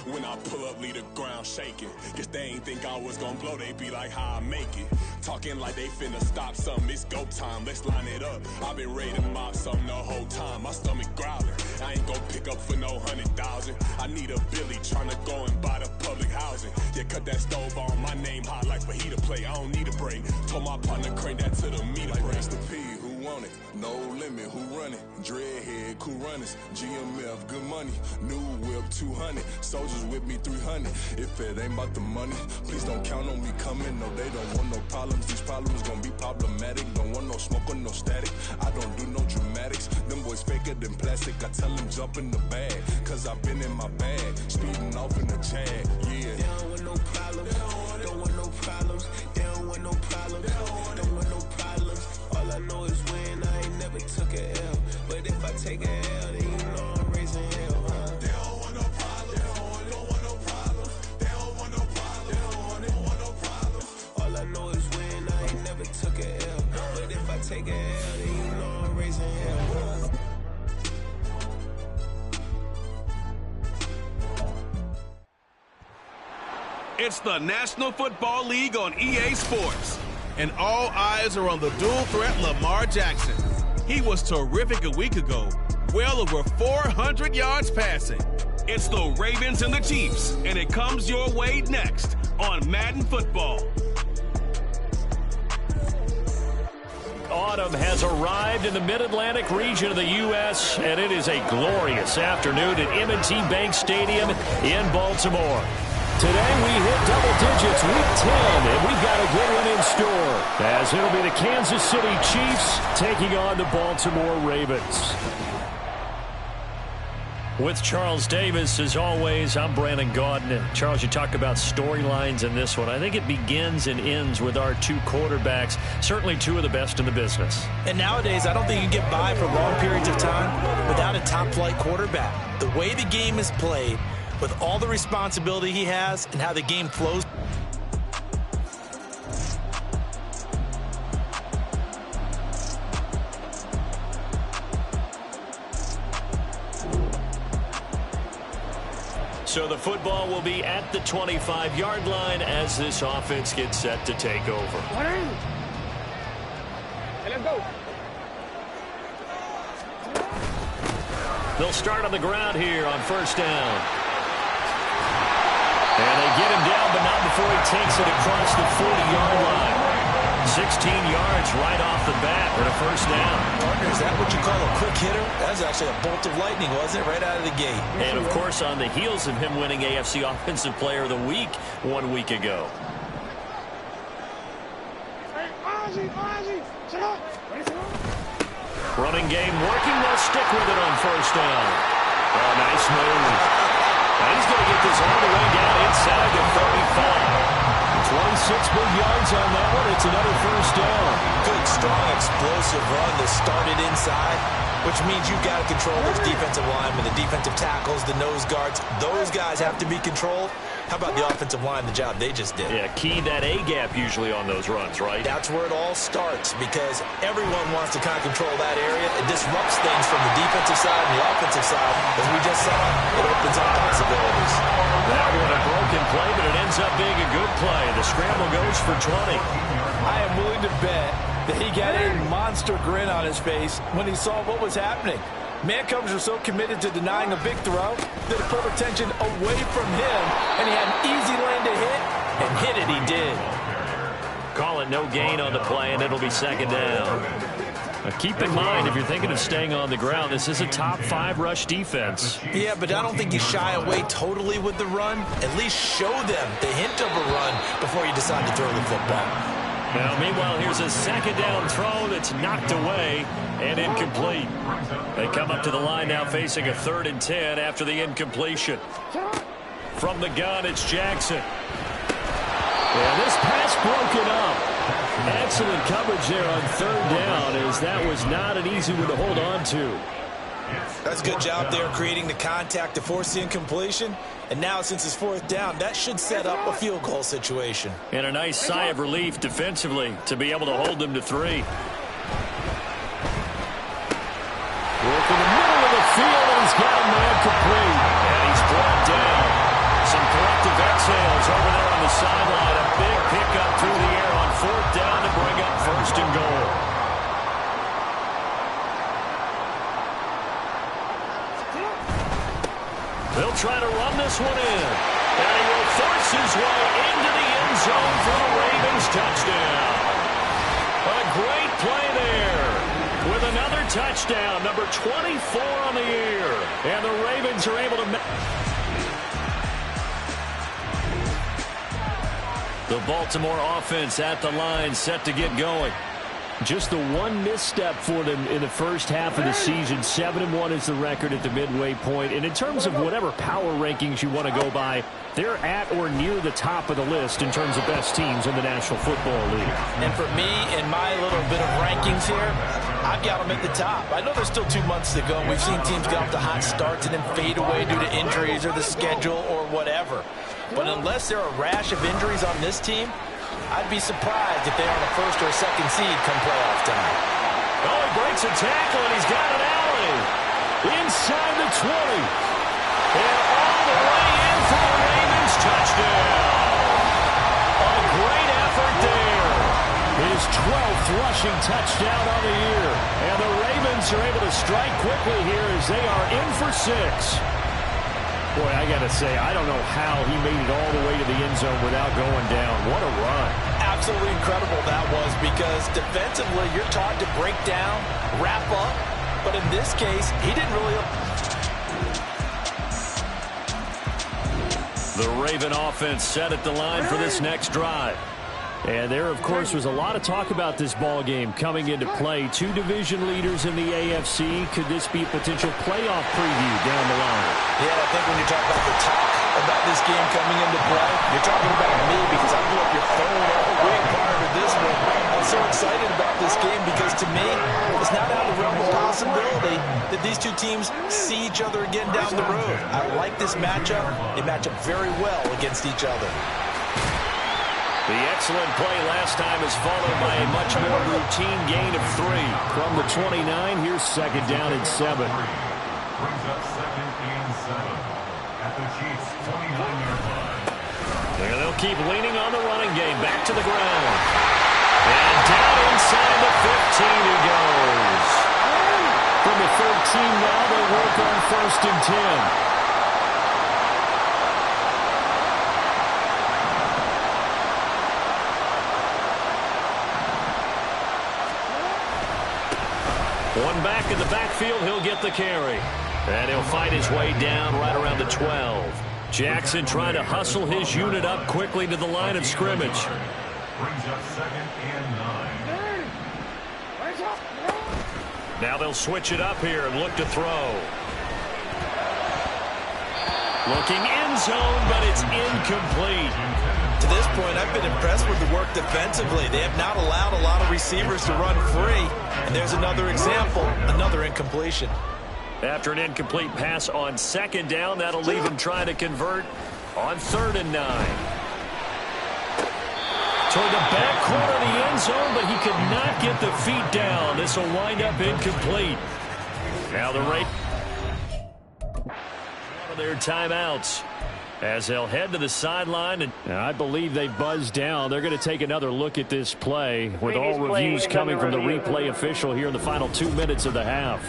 When I pull up, leave the ground shaking. Guess they ain't think I was gonna blow, they be like, how I make it. Talking like they finna stop something, it's go time, let's line it up. I've been ready to mob something the whole time, my stomach growling. I ain't gon' pick up for no 100,000. I need a Billy tryna go and buy the public housing. Yeah, cut that stove on, my name hot like fajita play. I don't need a break. Told my partner crank that to the meter like break. Mr. P, who want it? No limit, who run it? Dreadhead, cool runners. GMF, good money. New whip, 200. Soldiers with me, 300. If it ain't about the money, please don't count on me coming. No, they don't want no problems. These problems gon' be problematic. Don't want no smoke or no static. I don't do no dramatics. Them boys faker than plastic. I tell them jump in the bag, cause I've been in my bag. Speeding off in the Jag, yeah. They don't want no problems. Don't want no problems. They don't want no problems. Don't want no problems. All I know is win. I ain't never took a L. But if I take a L, then you know I'm raising hell, huh? They don't want no problems. They don't want no problems. They don't want no problems. They don't want no problems. All I know is win. I ain't never took a L. But if I take a L, then you know I'm raising hell, huh? It's the National Football League on EA Sports, and all eyes are on the dual threat Lamar Jackson. He was terrific a week ago, well over 400 yards passing. It's the Ravens and the Chiefs, and it comes your way next on Madden Football. Autumn has arrived in the Mid-Atlantic region of the U.S., and it is a glorious afternoon at M&T Bank Stadium in Baltimore. Today we hit double digits, week 10, and we've got a good one in store, as it'll be the Kansas City Chiefs taking on the Baltimore Ravens. With Charles Davis, as always, I'm Brandon Gaudin. Charles, you talk about storylines in this one. I think it begins and ends with our two quarterbacks, certainly two of the best in the business. And nowadays, I don't think you can get by for long periods of time without a top-flight quarterback. The way the game is played, with all the responsibility he has and how the game flows. So the football will be at the 25-yard line as this offense gets set to take over. Let's go. They'll start on the ground here on first down. And they get him down, but not before he takes it across the 40-yard line. 16 yards right off the bat for the first down. Partner, is that what you call a quick hitter? That was actually a bolt of lightning, wasn't it? Right out of the gate. And, of course, on the heels of him winning AFC Offensive Player of the Week 1 week ago. Running game working. They'll stick with it on first down. Oh, nice move. Now he's going to get this all the way down inside the 35. 26 big yards on that one. It's another first down. Good, strong, explosive run that started inside, which means you've got to control those defensive linemen, the defensive tackles, the nose guards. Those guys have to be controlled. How about the offensive line, the job they just did? Yeah, key that A-gap usually on those runs, right? That's where it all starts, because everyone wants to kind of control that area. It disrupts things from the defensive side and the offensive side. As we just saw, it opens up possibilities. That one a broken play, but it ends up being a good play. The scramble goes for 20. I am willing to bet that he got a monster grin on his face when he saw what was happening. Man-coverage were so committed to denying a big throw that it pulled attention away from him, and he had an easy lane to hit, and hit it he did. Call it no gain on the play, and it'll be second down. Now keep in mind, if you're thinking of staying on the ground, this is a top 5 rush defense. Yeah, but I don't think you shy away totally with the run. At least show them the hint of a run before you decide to throw the football. Now, meanwhile, here's a second down throw that's knocked away and incomplete. They come up to the line now facing a 3rd and 10 after the incompletion. From the gun, it's Jackson. And this pass broken up. Excellent coverage there on 3rd down, as that was not an easy one to hold on to. That's a good job there creating the contact to force the incompletion. And now, since it's 4th down, that should set up a field goal situation. And a nice sigh of relief defensively to be able to hold them to 3. Work in the middle of the field, and he's got a man complete. And he's brought down. sails over there on the sideline. A big pickup through the air on 4th down to bring up 1st and goal. They'll try to run this one in. And he will force his way into the end zone for the Ravens touchdown. A great play there. With another touchdown, number 24 on the year. And the Ravens are able to the Baltimore offense at the line, set to get going. Just the one misstep for them in the first half of the season. 7-1 is the record at the midway point. And in terms of whatever power rankings you want to go by, they're at or near the top of the list in terms of best teams in the National Football League. And for me, in my little bit of rankings here, I've got them at the top. I know there's still 2 months to go. We've seen teams get off to hot starts and then fade away due to injuries or the schedule or whatever. But unless there are a rash of injuries on this team, I'd be surprised if they are the 1st or 2nd seed come playoff time. Oh, he breaks a tackle, and he's got an alley. Inside the 20. And all the way in for the Ravens touchdown. A great effort there. His 12th rushing touchdown on the year. And the Ravens are able to strike quickly here as they are in for 6. Boy, I got to say, I don't know how he made it all the way to the end zone without going down. What a run. Absolutely incredible that was, because defensively you're taught to break down, wrap up, but in this case, he didn't really. The Raven offense set at the line for this next drive. And there, of course, was a lot of talk about this ball game coming into play. 2 division leaders in the AFC. Could this be a potential playoff preview down the line? Yeah, I think when you talk about the talk about this game coming into play, you're talking about me, because I blew up your phone all week prior to this one. I'm so excited about this game because, to me, it's not out of the realm of possibility that these 2 teams see each other again down the road. I like this matchup. They match up very well against each other. The excellent play last time is followed by a much more routine gain of 3. From the 29, here's 2nd down and 7. Brings up 2nd and 7 at the Chiefs' 29-yard line. And they'll keep leaning on the running game. Back to the ground. And down inside the 15 he goes. From the 13 now, they work on 1st and 10. One back in the backfield, he'll get the carry. And he'll fight his way down right around the 12. Jackson trying to hustle his unit up quickly to the line of scrimmage. Brings up 2nd and 9. Now they'll switch it up here and look to throw. Looking end zone, but it's incomplete. To this point, I've been impressed with the work defensively. They have not allowed a lot of receivers to run free. And there's another example, another incompletion. After an incomplete pass on 2nd down, that'll leave him trying to convert on 3rd and 9. Toward the back corner of the end zone, but he could not get the feet down. This will wind up incomplete. Now the Ravens one of their timeouts as they'll head to the sideline. And I believe they buzzed down. They're going to take another look at this play with all reviews coming from the replay official here in the final 2 minutes of the half.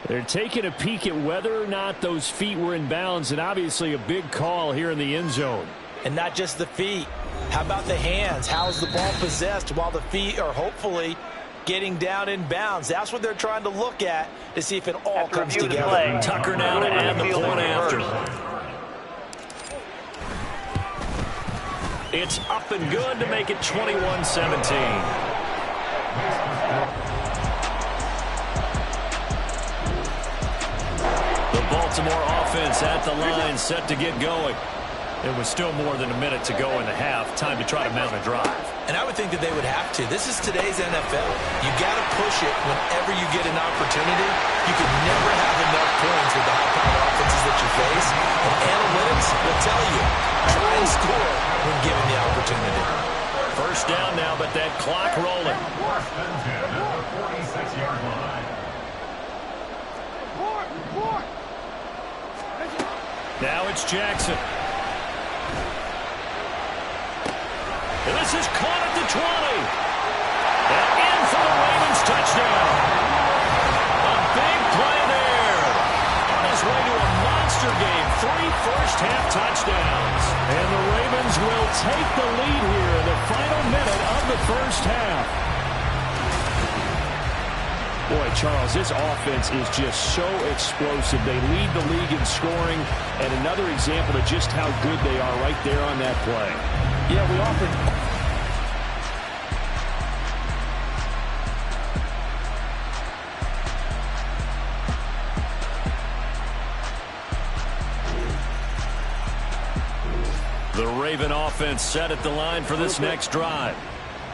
They're taking a peek at whether or not those feet were in bounds, and obviously a big call here in the end zone. And not just the feet. How about the hands? How's the ball possessed while the feet are hopefully getting down in bounds? That's what they're trying to look at to see if it all comes together. Tucker now to add the point after. It's up and good to make it 21-17. Baltimore offense at the line, set to get going. It was still more than a minute to go in the half. Time to try to mount a drive. And I would think that they would have to. This is today's NFL. You got to push it whenever you get an opportunity. You can never have enough points with the high-powered offenses that you face. And analytics will tell you, try and score when given the opportunity. First down now, but that clock rolling. First and 10 at the 46-yard line. Now it's Jackson. And this is caught at the 20. And in for the Ravens touchdown. A big play there. On his way to a monster game. 3 first-half touchdowns. And the Ravens will take the lead here in the final minute of the first half. Boy, Charles, this offense is just so explosive. They lead the league in scoring, and another example of just how good they are right there on that play. Yeah, we often... The Raven offense set at the line for this next drive.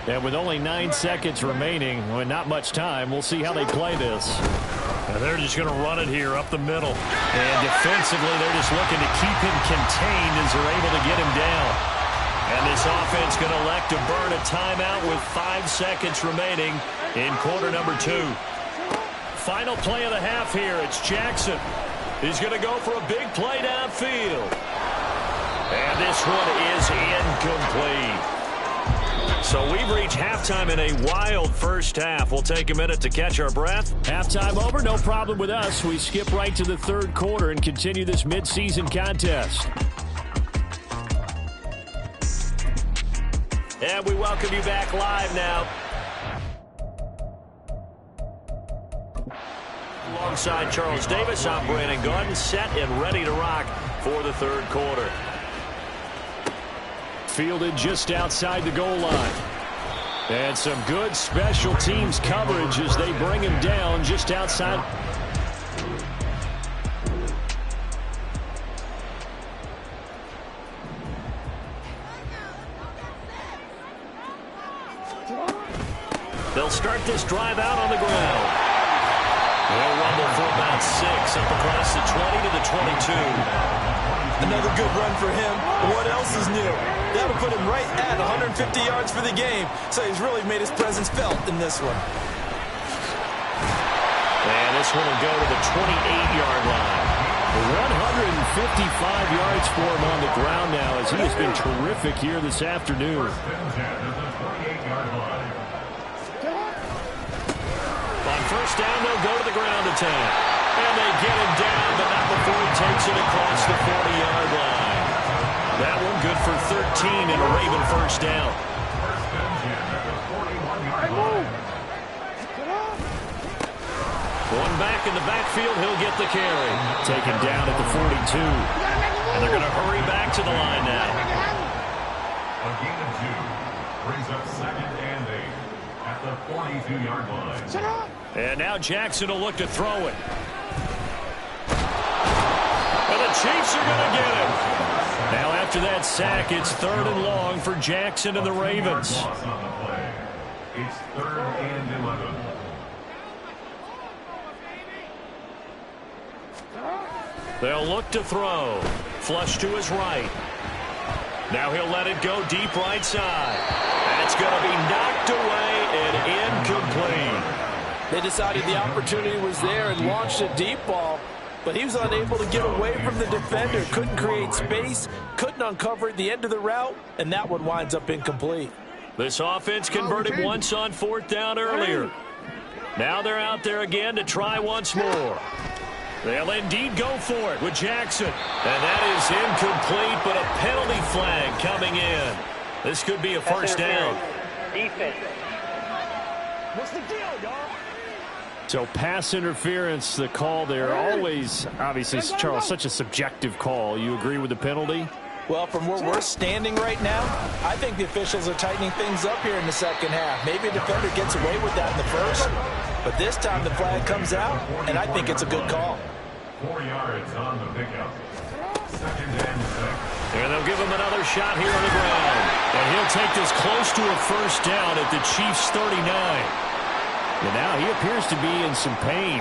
And with only 9 seconds remaining, well, not much time, we'll see how they play this. And they're just going to run it here up the middle. And defensively, they're just looking to keep him contained as they're able to get him down. And this offense going to elect to burn a timeout with 5 seconds remaining in quarter number 2. Final play of the half here. It's Jackson. He's going to go for a big play downfield. And this one is incomplete. So we've reached halftime in a wild first half. We'll take a minute to catch our breath. Halftime over, no problem with us. We skip right to the third quarter and continue this midseason contest. And we welcome you back live now. Alongside Charles Davis, I'm Brandon Gordon, set and ready to rock for the third quarter. Fielded just outside the goal line. And some good special teams coverage as they bring him down just outside. They'll start this drive out on the ground. They'll rumble for about 6 up across the 20 to the 22. Another good run for him. What else is new? That'll put him right at 150 yards for the game. So he's really made his presence felt in this one. And this one will go to the 28-yard line. 155 yards for him on the ground now as he has been terrific here this afternoon. On first down, they'll go to the ground attack. And they get him down, but not before he takes it across the 40-yard line. That one good for 13 and a Raven first down. One back in the backfield, he'll get the carry. Taken down at the 42. And they're going to hurry back to the line now. A gain of 2 brings up 2nd and 8 at the 42-yard line. And now Jackson will look to throw it. And the Chiefs are going to get him. Now after that sack, it's 3rd and long for Jackson and the Ravens. Loss on the play. It's 3rd and 11. They'll look to throw. Flush to his right. Now he'll let it go deep right side. That's going to be knocked away and incomplete. They decided the opportunity was there and launched a deep ball, but he was unable to get away from the defender. Couldn't create space, couldn't uncover the end of the route, and that one winds up incomplete. This offense converted once on 4th down earlier. Now they're out there again to try once more. They'll indeed go for it with Jackson. And that is incomplete, but a penalty flag coming in. This could be a first down. Defense. What's the deal, y'all? So pass interference, the call there. Always, obviously, Charles, such a subjective call. You agree with the penalty? Well, from where we're standing right now, I think the officials are tightening things up here in the second half. Maybe a defender gets away with that in the first, but this time the flag comes out, and I think it's a good call. 4 yards on the pickup. 2nd and 6. And they'll give him another shot here on the ground. And he'll take this close to a first down at the Chiefs' 39. And now he appears to be in some pain.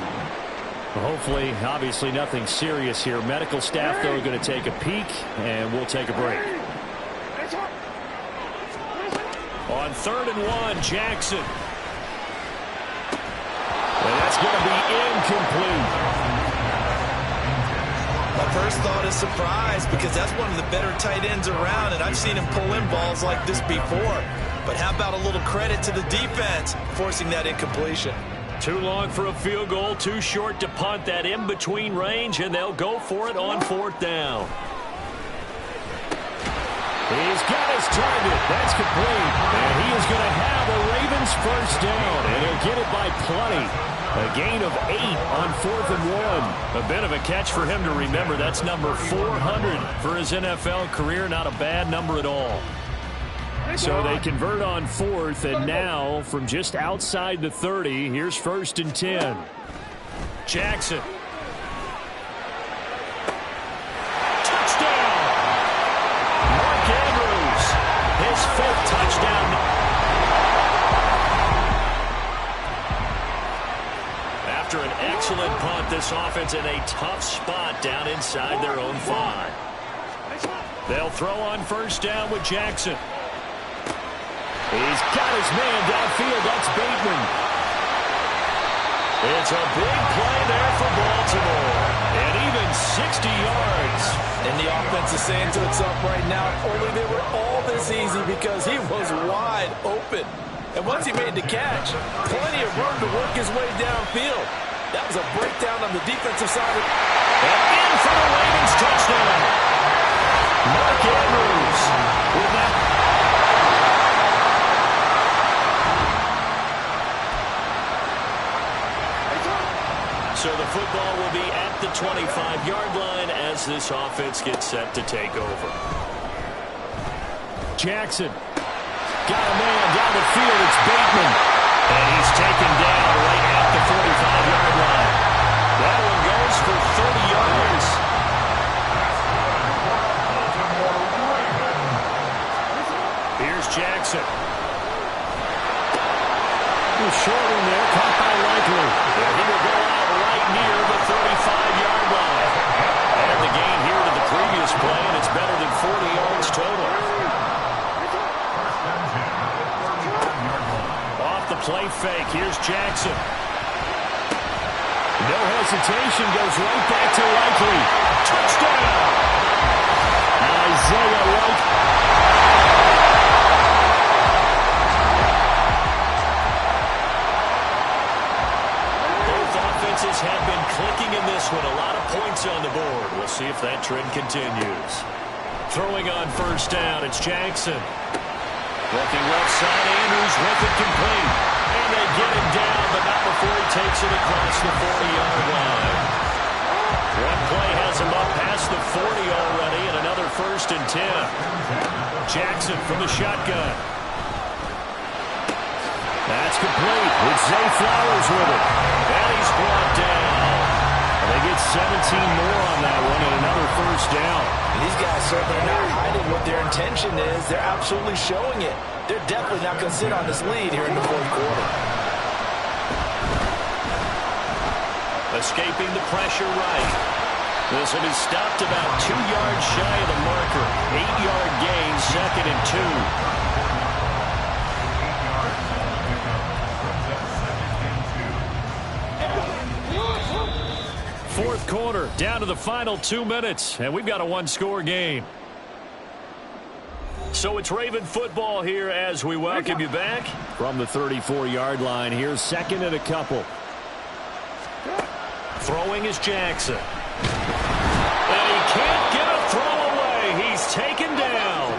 Hopefully, obviously, nothing serious here. Medical staff, though, are going to take a peek, and we'll take a break. On 3rd and 1, Jackson. And that's going to be incomplete. A first thought is surprise because that's one of the better tight ends around, and I've seen him pull in balls like this before. But how about a little credit to the defense forcing that incompletion? Too long for a field goal, too short to punt. That in-between range, and they'll go for it on 4th down. He's got his target. That's complete. And he is going to have a Ravens first down, and he'll get it by plenty. A gain of 8 on 4th and 1. A bit of a catch for him to remember. That's number 400 for his NFL career. Not a bad number at all. So they convert on 4th, and now from just outside the 30, here's 1st and 10. Jackson. His 5th touchdown. After an excellent punt, this offense in a tough spot down inside their own 5. They'll throw on 1st down with Jackson. He's got his man downfield. That's Bateman. It's a big play there for Baltimore. And even 60 yards. And the offense is saying to itself right now, only they were all this easy because he was wide open. And once he made the catch, plenty of room to work his way downfield. That was a breakdown on the defensive side. And in for the Ravens touchdown. Mark Andrews with that. So the football will be at the 25-yard line as this offense gets set to take over. Jackson. Got a man down the field. It's Bateman. And he's taken down right at the 45-yard line. That one goes for 30 yards. Here's Jackson. Short in there, caught by Likely. Yeah, he will go out right near the 35-yard line. And the gain here to the previous play, and it's better than 40 yards total. Off the play fake, here's Jackson. No hesitation, goes right back to Likely. Touchdown! Isaiah Likely. Have been clicking in this one. A lot of points on the board. We'll see if that trend continues. Throwing on 1st down, it's Jackson. Looking left side, Andrews with it complete. And they get him down, but not before he takes it across the 40-yard line. One play has him up past the 40 already, and another 1st and 10. Jackson from the shotgun. That's complete. It's Zay Flowers with it. And he's brought down. They get 17 more on that one and another 1st down. And these guys certainly are not hiding what their intention is. They're absolutely showing it. They're definitely not going to sit on this lead here in the 4th quarter. Escaping the pressure right. This one is stopped about 2 yards shy of the marker. 8-yard gain, 2nd and 2. Fourth quarter, down to the final 2 minutes, and we've got a 1-score game. So it's Raven football here as we welcome you back. From the 34-yard line, here's 2nd and a couple. Throwing is Jackson. And he can't get a throw away. He's taken down.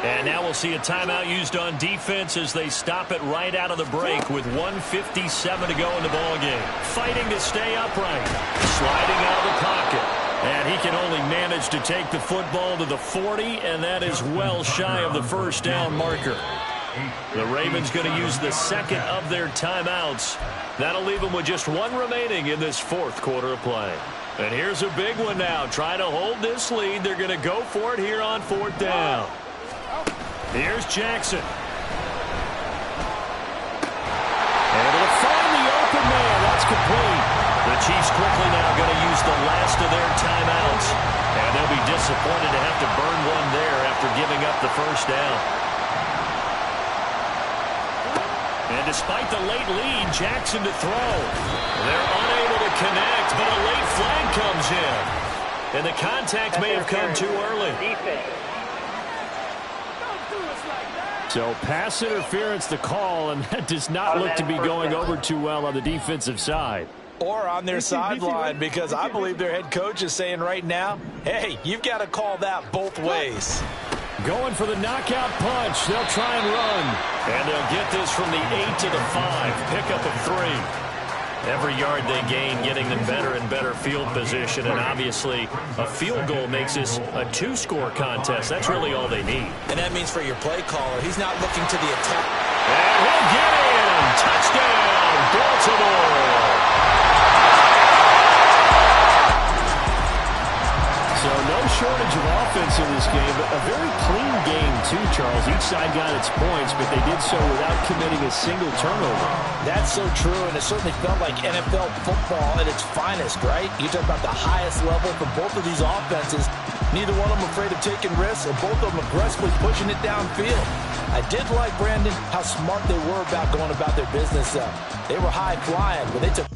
And now we'll see a timeout used on defense as they stop it right out of the break with 1:57 to go in the ballgame. Fighting to stay upright. Sliding out of the pocket. And he can only manage to take the football to the 40, and that is well shy of the 1st down marker. The Ravens going to use the 2nd of their timeouts. That'll leave them with just 1 remaining in this 4th quarter of play. And here's a big one now. Trying to hold this lead. They're going to go for it here on 4th down. Here's Jackson. Able to find the open man. That's complete. The Chiefs quickly now going to use the last of their timeouts. And they'll be disappointed to have to burn one there after giving up the 1st down. And despite the late lead, Jackson to throw. They're unable to connect, but a late flag comes in. And the contact may have come too early. So pass interference the call, and that does not look to be going over too well on the defensive side. Or on their sideline, because I believe their head coach is saying right now, hey, you've got to call that both ways. Going for the knockout punch. They'll try and run. And they'll get this from the 8 to the 5. Pickup of 3. Every yard they gain, getting them better and better field position. And obviously, a field goal makes this a 2-score contest. That's really all they need. And that means for your play caller, he's not looking to the attack. And he'll get in. Touchdown, Baltimore. So no shortage of offense in this game, but a very clean game too, Charles. Each side got its points, but they did so without committing a single turnover. That's so true, and it certainly felt like NFL football at its finest, right? You talk about the highest level for both of these offenses. Neither one of them afraid of taking risks, and both of them aggressively pushing it downfield. I did like, Brandon, how smart they were about going about their business. They were high flying, but they took...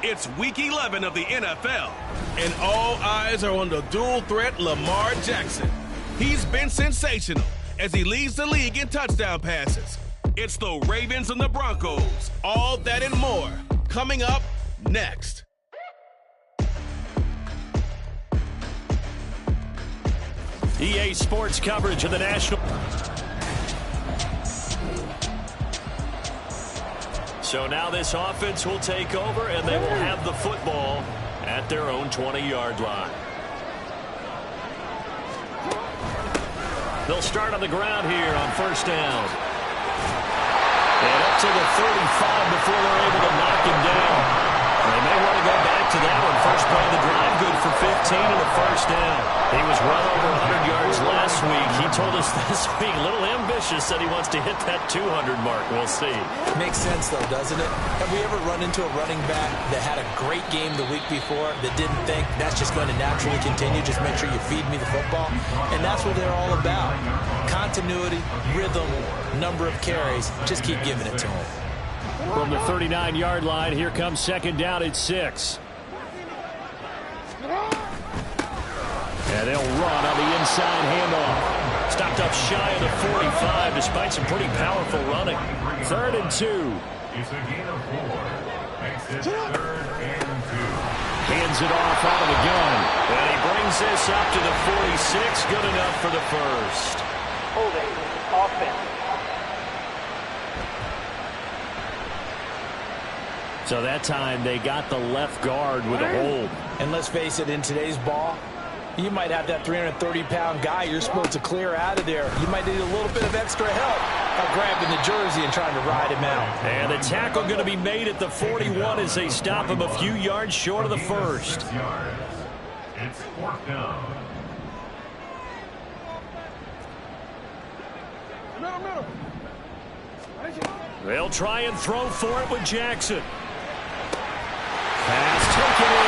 It's Week 11 of the NFL, and all eyes are on the dual-threat Lamar Jackson. He's been sensational as he leads the league in touchdown passes. It's the Ravens and the Broncos. All that and more coming up next. EA Sports coverage of the national... So now this offense will take over, and they will have the football at their own 20-yard line. They'll start on the ground here on first down. And up to the 35 before they're able to knock him down. They may want to go back to that one. First play of the drive, good for 15 and a first down. He was well over 100 yards last week. He told us this week, a little ambitious, said he wants to hit that 200 mark. We'll see. Makes sense, though, doesn't it? Have we ever run into a running back that had a great game the week before that didn't think that's just going to naturally continue? Just make sure you feed me the football. And that's what they're all about. Continuity, rhythm, number of carries. Just keep giving it to them. From the 39-yard line, here comes second down at 6. And they'll run on the inside handoff. Stopped up shy of the 45 despite some pretty powerful running. 3rd and 2. It's a gain of 4. Makes it 3rd and 2. Hands it off out of the gun. And he brings this up to the 46. Good enough for the first. Holding offense. So that time they got the left guard with a hold. And let's face it, in today's ball, you might have that 330-pound guy you're supposed to clear out of there. You might need a little bit of extra help by grabbing the jersey and trying to ride him out. And the tackle going to be made at the 41 as they stop him a few yards short of the first. It's 4th down. They'll try and throw for it with Jackson. Pass taken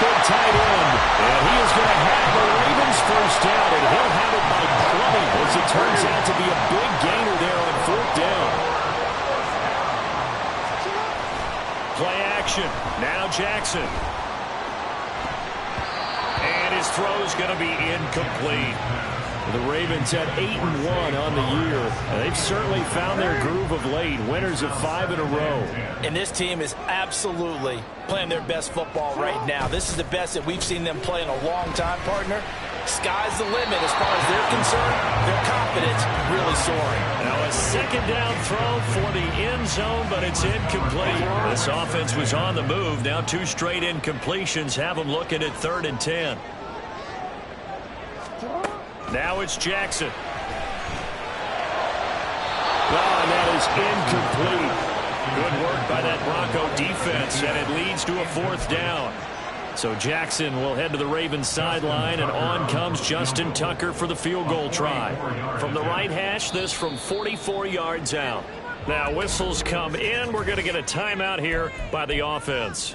big tight end. And he is going to have the Ravens first down, and he'll have it by plenty, as it turns out to be a big gainer there on fourth down. Play action. Now Jackson. And his throw's going to be incomplete. The Ravens at 8-1 on the year. And they've certainly found their groove of late. Winners of 5 in a row. And this team is absolutely playing their best football right now. This is the best that we've seen them play in a long time, partner. Sky's the limit as far as they're concerned. Their confidence really soaring. Now a second down throw for the end zone, but it's incomplete. This offense was on the move. Now 2 straight incompletions have them looking at 3rd and 10. Now it's Jackson. Oh, and that is incomplete. Good work by that Bronco defense, and it leads to a 4th down. So Jackson will head to the Ravens sideline, and on comes Justin Tucker for the field goal try. From the right hash, this from 44 yards out. Now whistles come in. We're going to get a timeout here by the offense.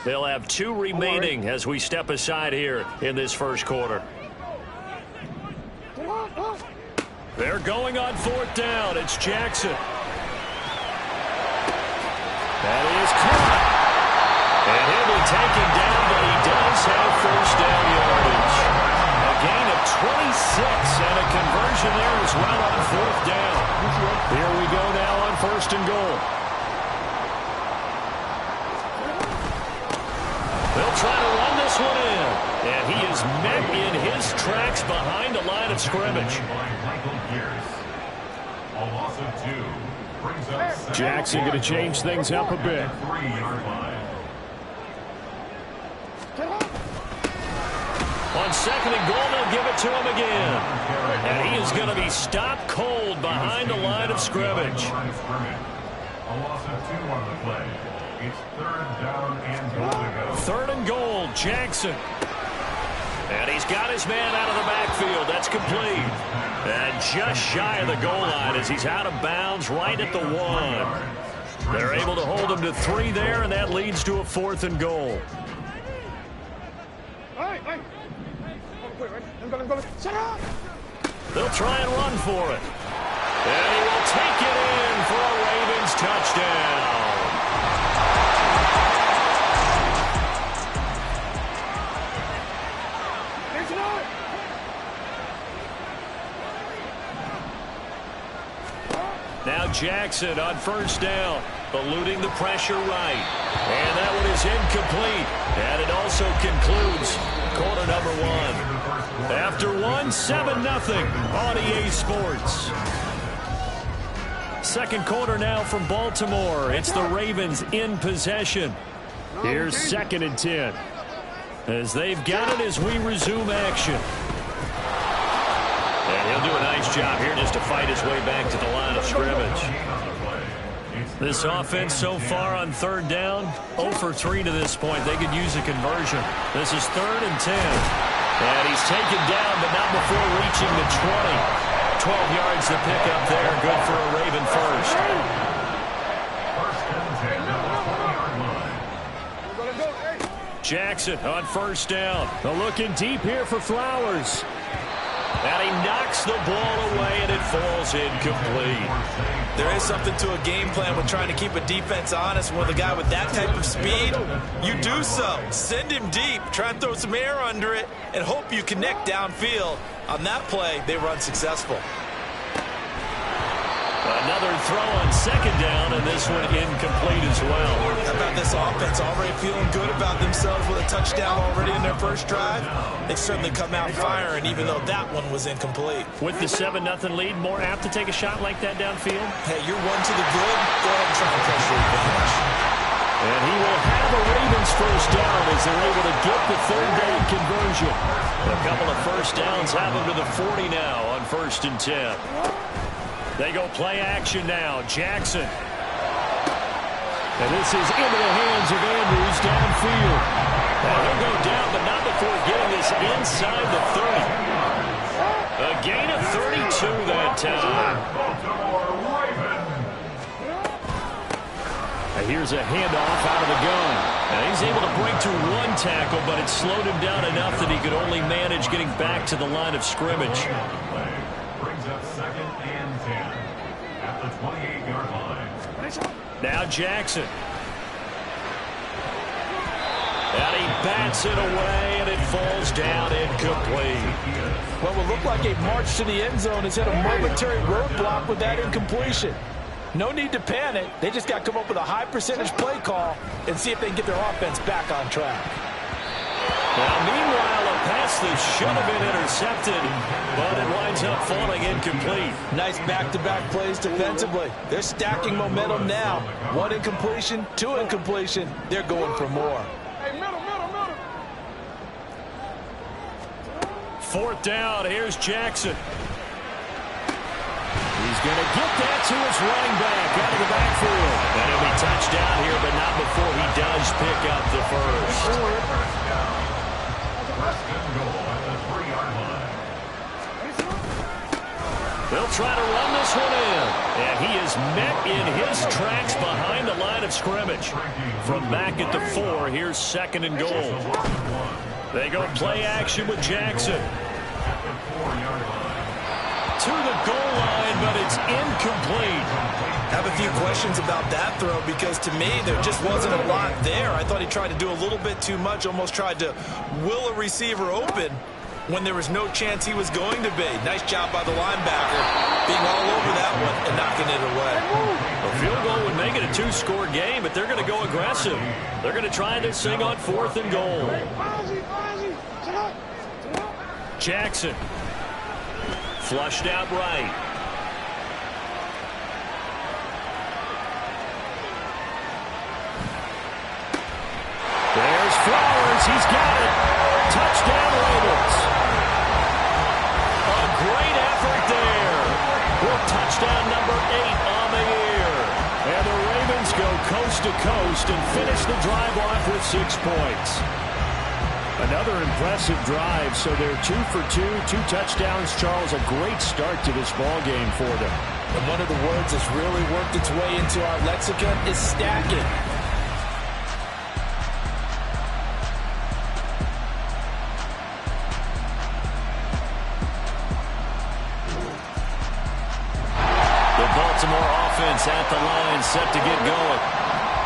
They'll have 2 remaining as we step aside here in this first quarter. They're going on 4th down. It's Jackson. That is caught. And he'll be taken down, but he does have first down yardage. A gain of 26 and a conversion there as well on 4th down. Here we go now on 1st and goal. They'll try to run this one in. And he is met in his tracks behind the line of scrimmage. Jackson going to change things up a bit. On 2nd and goal, they'll give it to him again. And he is going to be stopped cold behind the line of scrimmage. A loss of 2 on the play. It's 3rd down and goal to go. 3rd and goal, Jackson. And he's got his man out of the backfield. That's complete. And just shy of the goal line as he's out of bounds right at the 1. They're able to hold him to 3 there, and that leads to a 4th and goal. They'll try and run for it. And he will take it in for a Ravens touchdown. Now Jackson on 1st down, eluding the pressure right. And that one is incomplete. And it also concludes quarter number 1. After 1, 7-0 on EA Sports. Second quarter now from Baltimore. It's the Ravens in possession. Here's 2nd and 10. As they've got it as we resume action. And he'll do a nice job here just to fight his way back to the line of scrimmage. This offense so far on 3rd down, 0 for 3 to this point. They could use a conversion. This is 3rd and 10. And he's taken down, but not before reaching the 20. 12 yards to pick up there. Good for a Raven first. Jackson on 1st down. Looking deep here for Flowers. And he knocks the ball away, and it falls incomplete. There is something to a game plan with trying to keep a defense honest. With a guy with that type of speed, you do so. Send him deep, try and throw some air under it, and hope you connect downfield. On that play, they were unsuccessful. Another throw on 2nd down, and this one incomplete as well. How about this offense already feeling good about themselves with a touchdown already in their first drive? They've certainly come out firing, even though that one was incomplete. With the 7-0 lead, more apt to take a shot like that downfield? Hey, you're 1 to the good. Go ahead and try and press your advantage. And he will have a Ravens first down as they're able to get the 3rd down conversion. A couple of first downs have them to the 40 now on 1st and 10. They go play action now. Jackson. And this is into the hands of Andrews downfield. And he'll go down, but not before getting this inside the 30. A gain of 32 that time. Here's a handoff out of the gun. And he's able to break through one tackle, but it slowed him down enough that he could only manage getting back to the line of scrimmage. Brings up 2nd and 10 at the 28-yard line. Now Jackson. And he bats it away, and it falls down incomplete. What will look like a march to the end zone has hit a momentary roadblock with that incompletion. No need to panic. They just got to come up with a high percentage play call and see if they can get their offense back on track. Now, meanwhile, a pass that should have been intercepted, but it winds up falling incomplete. Nice back-to-back plays defensively. They're stacking momentum now. 1 incompletion, 2 incompletion. They're going for more. Fourth down, here's Jackson. He's going to get that to his running back out of the backfield. And he'll be touched down here, but not before he does pick up the first. First and goal at the 3-yard line. They'll try to run this one in. And he is met in his tracks behind the line of scrimmage. From back at the 4, here's 2nd and goal. They go play action with Jackson. To the goal line, but it's incomplete. Have a few questions about that throw because to me there just wasn't a lot there. I thought he tried to do a little bit too much, almost tried to will a receiver open when there was no chance he was going to be. Nice job by the linebacker being all over that one and knocking it away. A field goal would make it a 2-score game, but they're going to go aggressive. They're going to try this thing on 4th and goal. Jackson. Flushed out right. There's Flowers. He's got it. Touchdown, Ravens. A great effort there. With touchdown number 8 on the year. And the Ravens go coast to coast and finish the drive off with 6 points. Another impressive drive, so they're 2 for 2, 2 touchdowns. Charles, a great start to this ball game for them. And one of the words that's really worked its way into our lexicon is stacking. The Baltimore offense at the line, set to get going.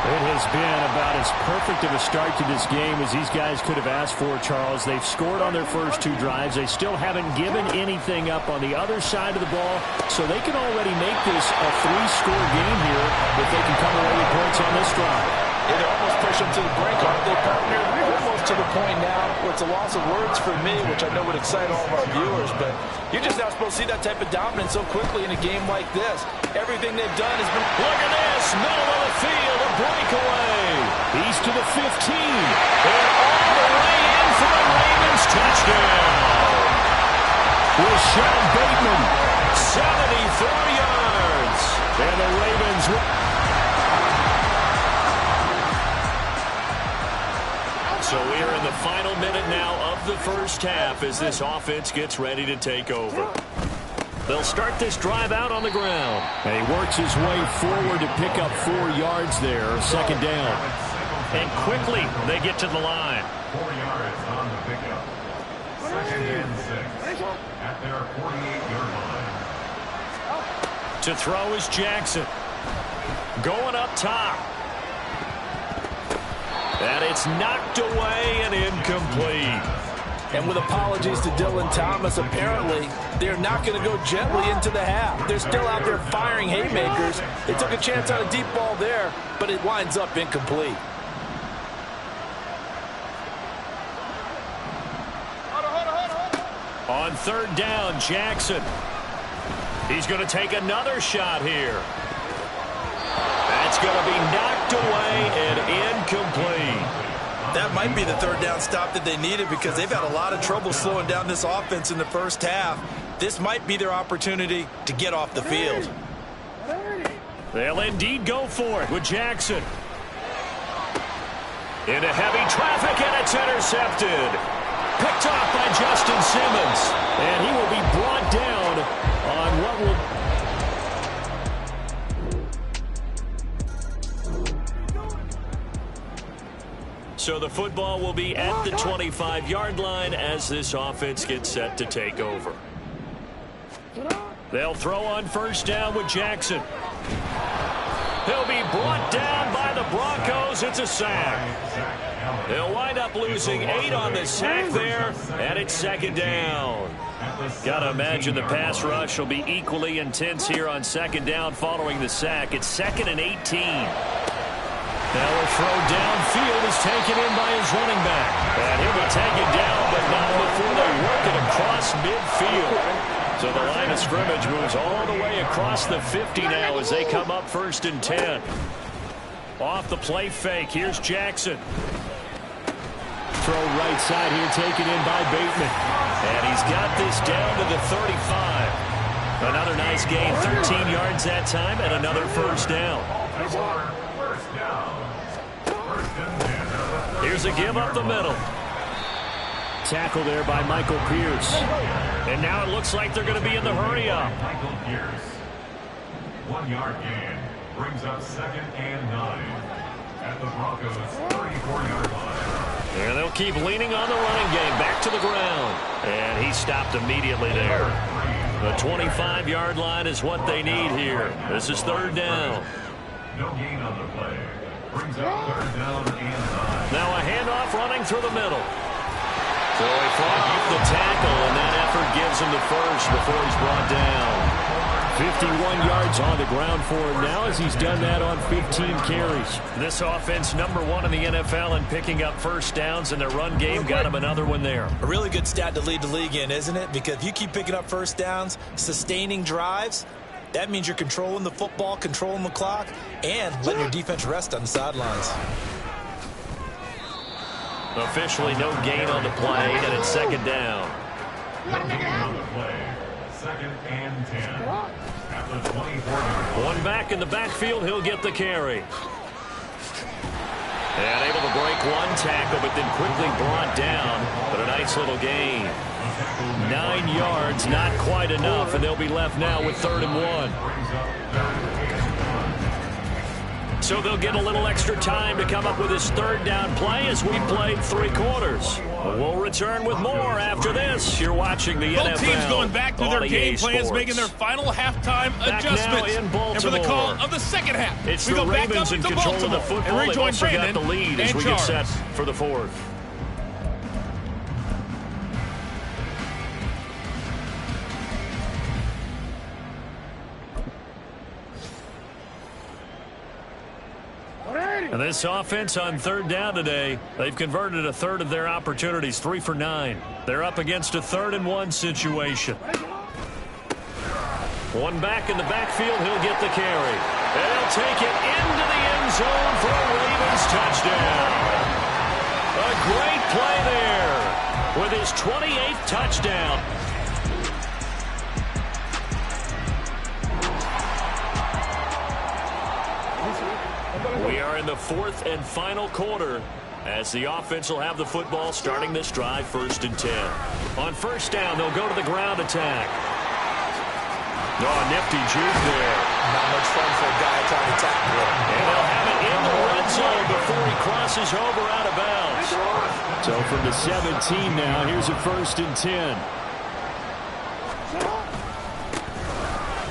It has been about as perfect of a start to this game as these guys could have asked for, Charles. They've scored on their first 2 drives. They still haven't given anything up on the other side of the ball, so they can already make this a 3-score game here if they can come away with points on this drive. It almost pushed them to the brink, aren't they, partner? Almost to the point now where it's a loss of words for me, which I know would excite all of our viewers, but you're just not supposed to see that type of dominance so quickly in a game like this. Everything they've done has been... Look at this, middle of the field, a breakaway. He's to the 15. And all the way in for a Ravens touchdown. With Sean Bateman. 74 yards. And the Ravens... So we are in the final minute now of the first half as this offense gets ready to take over. They'll start this drive out on the ground. And he works his way forward to pick up 4 yards there, 2nd down. And quickly they get to the line. 4 yards on the pickup. 2nd and 6 at their 48-yard line. To throw is Jackson. Going up top. And it's knocked away and incomplete. And with apologies to Dylan Thomas, apparently they're not going to go gently into the half. They're still out there firing haymakers. They took a chance on a deep ball there, but it winds up incomplete. On 3rd down, Jackson. He's going to take another shot here. That's going to be knocked away and incomplete. That might be the 3rd down stop that they needed because they've had a lot of trouble slowing down this offense in the first half. This might be their opportunity to get off the field. They'll indeed go for it with Jackson. Into heavy traffic, and it's intercepted. Picked off by Justin Simmons. And he will be brought down on what will... So the football will be at the 25-yard line as this offense gets set to take over. They'll throw on first down with Jackson. He'll be brought down by the Broncos. It's a sack. They'll wind up losing 8 on the sack there, and it's second down. Got to imagine the pass rush will be equally intense here on second down following the sack. It's 2nd and 18. Now a throw downfield is taken in by his running back. And he'll be taken down, but not before they work it across midfield. So the line of scrimmage moves all the way across the 50 now as they come up 1st and 10. Off the play fake, here's Jackson. Throw right side here taken in by Bateman. And he's got this down to the 35. Another nice gain, 13 yards that time, and another first down. Here's a give up the middle. Tackle there by Michael Pierce. And now it looks like they're going to be in the hurry up. Michael Pierce. 1-yard gain brings up 2nd and 9 at the Broncos 34-yard line. And they'll keep leaning on the running game back to the ground. And he stopped immediately there. The 25-yard line is what they need here. This is 3rd down. No gain on the play. Brings up 3rd down and 9. Now a handoff running through the middle. So he fought off the tackle, and that effort gives him the first before he's brought down. 51 yards on the ground for him now as he's done that on 15 carries. This offense, #1 in the NFL in picking up first downs, and their run game got him another one there. A really good stat to lead the league in, isn't it? Because if you keep picking up first downs, sustaining drives, that means you're controlling the football, controlling the clock, and letting your defense rest on the sidelines. Officially no gain on the play, and it's 2nd down. No gain on the play. 2nd and 10 at the 24-yard line. One back in the backfield, he'll get the carry. And able to break one tackle, but then quickly brought down. But a nice little gain. 9 yards, not quite enough, and they'll be left now with 3rd and 1. So they'll get a little extra time to come up with his 3rd down play as we played 3 quarters. We'll return with more after this. You're watching the NFL. Both teams going back through their game plans, Sports. making their final halftime Back adjustments. now in Baltimore. And for the call of the second half, It's we the go back Ravens up in to control Baltimore of the football. and They've rejoin also got Brandon the lead as and we Charles. get set for the 4th. And this offense on 3rd down today, they've converted a third of their opportunities, 3 for 9. They're up against a 3rd and 1 situation. One back in the backfield, he'll get the carry. And he'll take it into the end zone for a Ravens touchdown. A great play there with his 28th touchdown. We are in the 4th and final quarter as the offense will have the football starting this drive 1st and 10. On first down, they'll go to the ground attack. Oh, nifty juke there. Not much fun for a guy trying to tackle it. And they'll have it in the red zone before he crosses over out of bounds. So from the 17 now, here's a 1st and 10.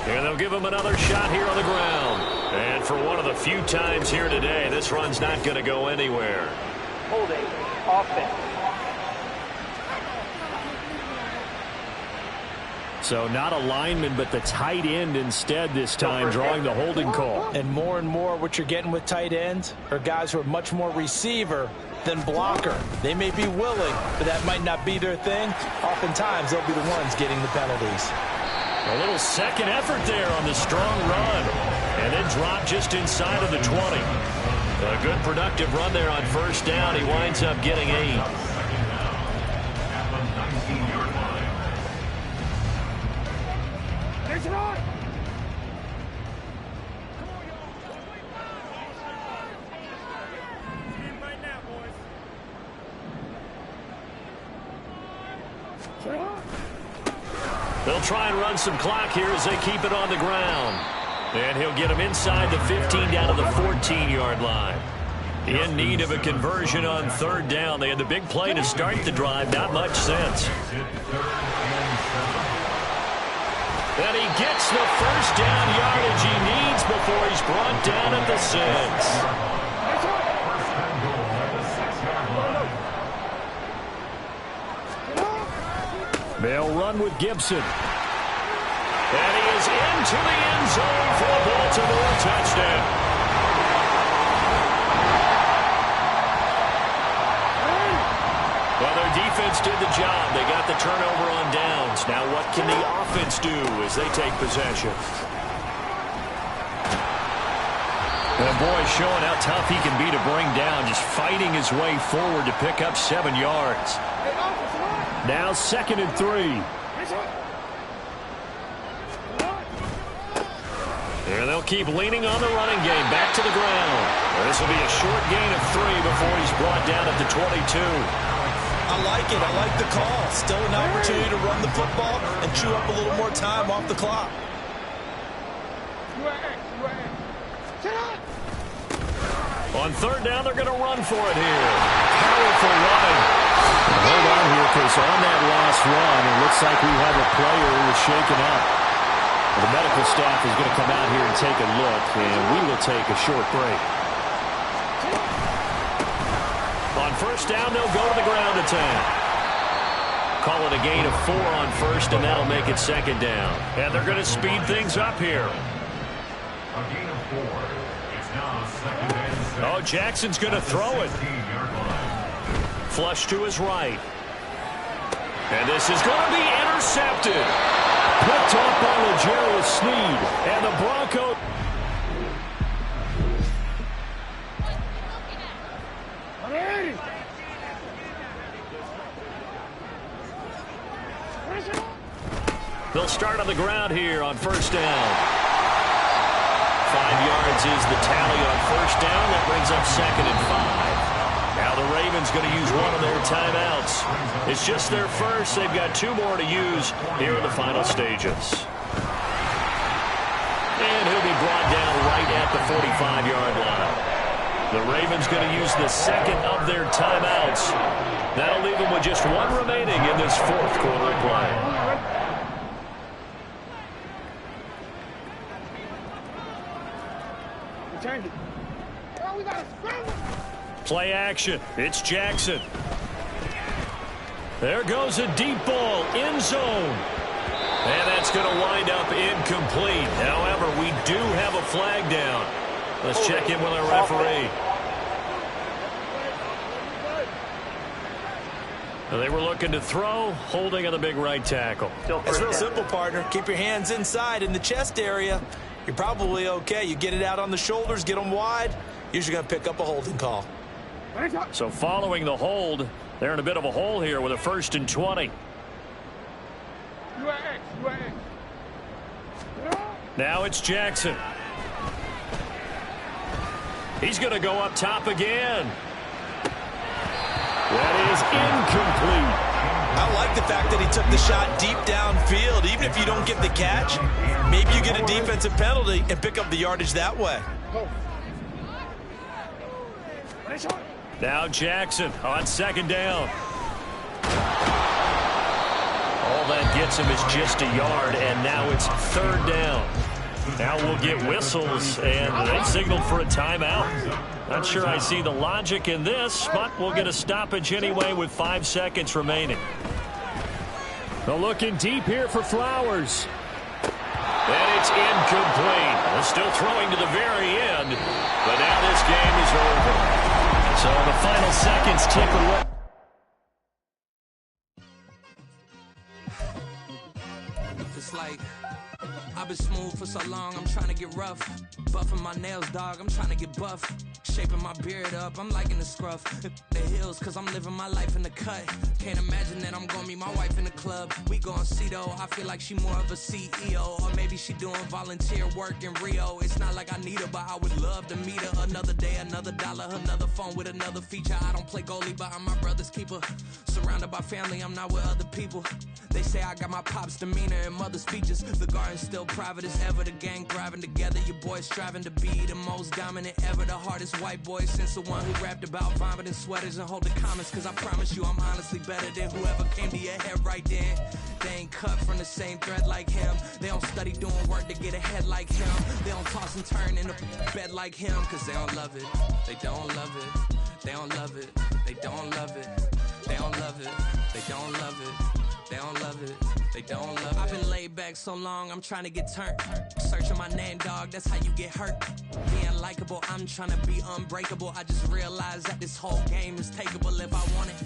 And they'll give him another shot here on the ground. And for one of the few times here today, this run's not going to go anywhere. Holding. Offense. So not a lineman, but the tight end instead this time, drawing the holding call. And more what you're getting with tight ends are guys who are much more receiver than blocker. They may be willing, but that might not be their thing. Oftentimes, they'll be the ones getting the penalties. A little second effort there on the strong run. And then drop just inside of the 20. A good productive run there on first down. He winds up getting 8. At the 19-yard line. They'll try and run some clock here as they keep it on the ground. And he'll get him inside the 15 down to the 14-yard line. In need of a conversion on third down. They had the big play to start the drive. Not much sense. And he gets the first down yardage he needs before he's brought down at the 6. They'll run with Gibson. And he is into the end zone for a Baltimore touchdown. Well, their defense did the job. They got the turnover on downs. Now what can the offense do as they take possession? And boy, showing how tough he can be to bring down, just fighting his way forward to pick up 7 yards. Now 2nd and 3. And they'll keep leaning on the running game. Back to the ground. This will be a short gain of 3 before he's brought down at the 22. I like it. I like the call. Still an opportunity to run the football and chew up a little more time off the clock. On third down, they're going to run for it here. Powerful running. Hold on here, because on that last run, it looks like we have a player who was shaken up. The medical staff is going to come out here and take a look, and we will take a short break. On first down, they'll go to the ground attack. Call it a gain of 4 on first, and that'll make it 2nd down. And they're going to speed things up here. A gain of 4. It's now 2nd and 7. Oh, Jackson's going to throw it. Flush to his right. And this is going to be intercepted. Picked off by L'Jarius Sneed. And the Broncos. They'll start on the ground here on first down. 5 yards is the tally on first down. That brings up 2nd and 5. Now the Ravens going to use one of their timeouts. It's just their first. They've got 2 more to use here in the final stages. And he'll be brought down right at the 45-yard line. The Ravens going to use the 2nd of their timeouts. That'll leave them with just 1 remaining in this 4th quarter play. Play action. It's Jackson. There goes a deep ball. End zone. And that's going to wind up incomplete. However, we do have a flag down. Let's check in with our referee. They were looking to throw, holding on the big right tackle. It's real simple, partner. Keep your hands inside in the chest area. You're probably okay. You get it out on the shoulders, get them wide. Usually going to pick up a holding call. So following the hold, they're in a bit of a hole here with a 1st and 20. Now it's Jackson. He's going to go up top again. That is incomplete. I like the fact that he took the shot deep downfield. Even if you don't get the catch, maybe you get a defensive penalty and pick up the yardage that way. Now Jackson on 2nd down. All that gets him is just a yard, and now it's 3rd down. Now we'll get whistles, and they signaled for a timeout. Not sure I see the logic in this, but we'll get a stoppage anyway with 5 seconds remaining. They're looking deep here for Flowers. And it's incomplete. They're still throwing to the very end, but now this game is over. So the final seconds tick away. It's like I've been smooth for so long, I'm trying to get rough. Buffing my nails, dog, I'm trying to get buff. Shaping my beard up, I'm liking the scruff. The hills, cause I'm living my life in the cut. Can't imagine that I'm gonna meet my wife in the club. We gon' see though, I feel like she more of a CEO. Or maybe she doing volunteer work in Rio. It's not like I need her, but I would love to meet her. Another day, another dollar, another phone with another feature. I don't play goalie, but I'm my brother's keeper. Surrounded by family, I'm not with other people. They say I got my pop's demeanor and mother's features. The guard starting, still private as ever. The gang thriving together, your boys striving to be the most dominant ever. The hardest white boy since the one who rapped about vomiting sweaters and holding comments. Cause I promise you I'm honestly better than whoever came to your head right then. They ain't cut from the same thread like him. They don't study doing work to get ahead like him. They don't toss and turn in the bed like him. Cause they don't love it, they don't love it. They don't love it, they don't love it. They don't love it, they don't love it. They don't love it, they don't love it. I've been laid back so long, I'm trying to get turned. Searching my name, dog, that's how you get hurt. Being likable, I'm trying to be unbreakable. I just realized that this whole game is takeable if I want it.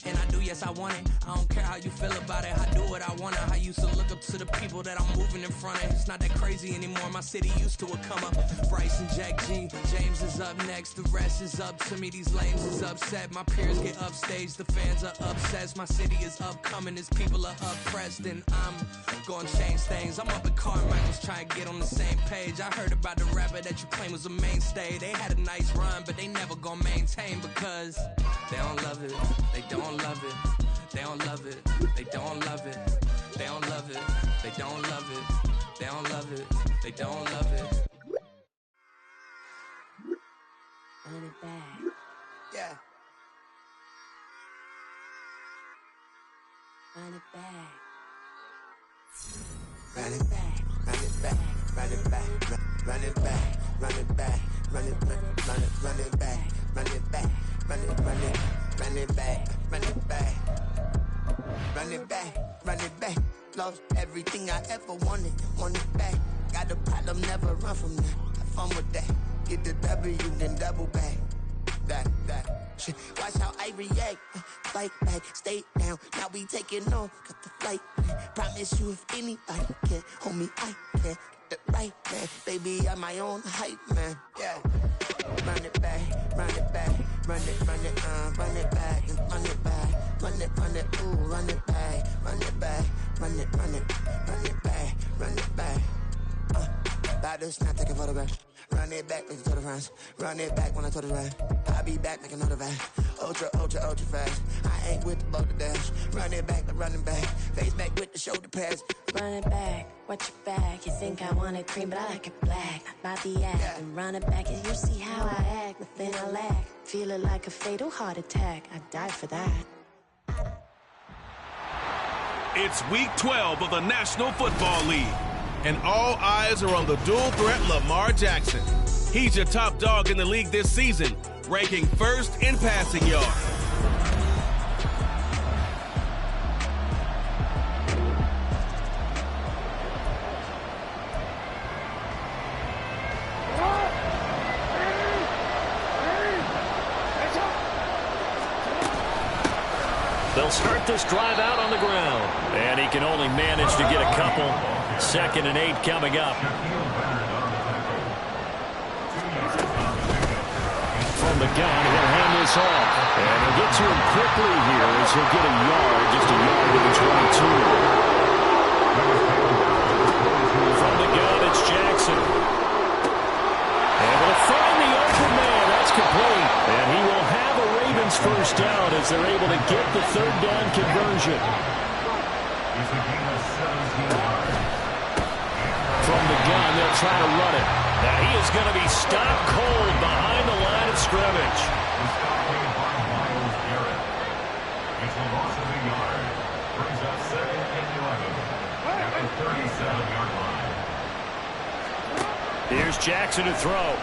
And I do, yes, I want it. I don't care how you feel about it, I do what I want to. I used to look up to the people that I'm moving in front of. It's not that crazy anymore, my city used to it come up. Bryce and Jack G, James is up next. The rest is up to me, these lames is upset. My peers get upstaged, the fans are obsessed. My city is upcoming, it's people are oppressed, and I'm gonna change things. I'm up at Carmichael's trying to get on the same page. I heard about the rapper that you claim was a mainstay. They had a nice run, but they never gonna maintain because they don't love it, they don't love it, they don't love it, they don't love it, they don't love it, they don't love it, they don't love it, they don't love it. Run it back. Yeah. Run it back. Run it back, run it back, run it back, run it back, run it back, run it back, run it back, run it back, run it back, run it back, run it back, run it back. Lost everything I ever wanted, want it back. Got a problem, never run from that. Have fun with that. Get the W, then double back. That shit. Watch how I react. Fight back, stay down. Now we taking off, got the flight. Promise you, if anybody can hold me, I can get the right man. Baby, I'm my own hype man. Yeah. Run it back, run it back, run it back, and run it back, run it, ooh, run it back, run it back, run it back, run it back. About to snap, take a photograph. Run it back, make it to the friends. Run it back when I told it right. I'll be back, make another back. Ultra, ultra, ultra fast. I ain't with the boat to dash. Run it back, running back. Face back with the shoulder pads. Run it back, watch your back. You think I want it cream, but I like it black. About the act, yeah. And run it back, and you see how I act. Within I lack, feel it like a fatal heart attack. I'd die for that. It's week 12 of the National Football League, and all eyes are on the dual threat Lamar Jackson. He's your top dog in the league this season, ranking first in passing yards. They'll start this drive out on the ground, and he can only manage to get a couple. 2nd and 8 coming up. From the gun, he'll hand this off. And he'll get to him quickly here as he'll get a yard, just a yard to the 22. From the gun, it's Jackson. Able to find the open man. That's complete. And he will have a Ravens first down as they're able to get the 3rd down conversion. From the gun, they'll try to run it. Now he is going to be stopped cold behind the line of scrimmage. It's a loss of a yard. Brings up 2nd and 11 at the 37-yard line. Here's Jackson to throw.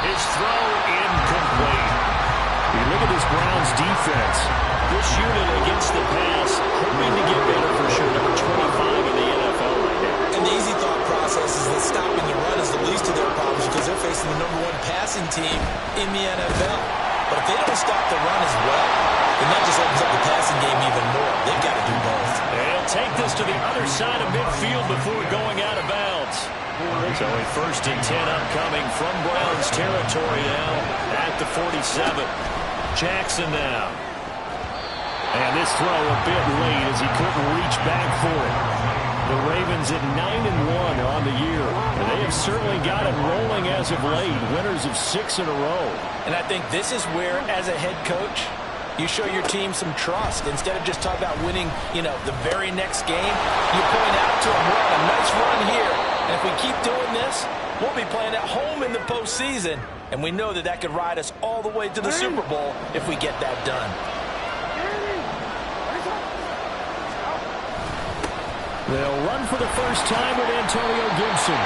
His throw incomplete. You look at this Browns defense. This unit against the pass, hoping to get better for sure. Number 25 in the NFL right now. And the easy thought process is that stopping the run is the least of their problems because they're facing the #1 passing team in the NFL. But if they don't stop the run as well, then that just opens up the passing game even more. They've got to do both. They'll take this to the other side of midfield before going out of bounds. So a 1st and 10 upcoming from Browns territory now at the 47. Jackson now. And this throw a bit late as he couldn't reach back for it. The Ravens at 9-1 on the year. And they have certainly got it rolling as of late. Winners of 6 in a row. And I think this is where, as a head coach, You show your team some trust. Instead of just talking about winning, the very next game, you point out to them, we're on a nice run here. And if we keep doing this, we'll be playing at home in the postseason. And we know that could ride us all the way to the Super Bowl if we get that done. They'll run for the first time with Antonio Gibson.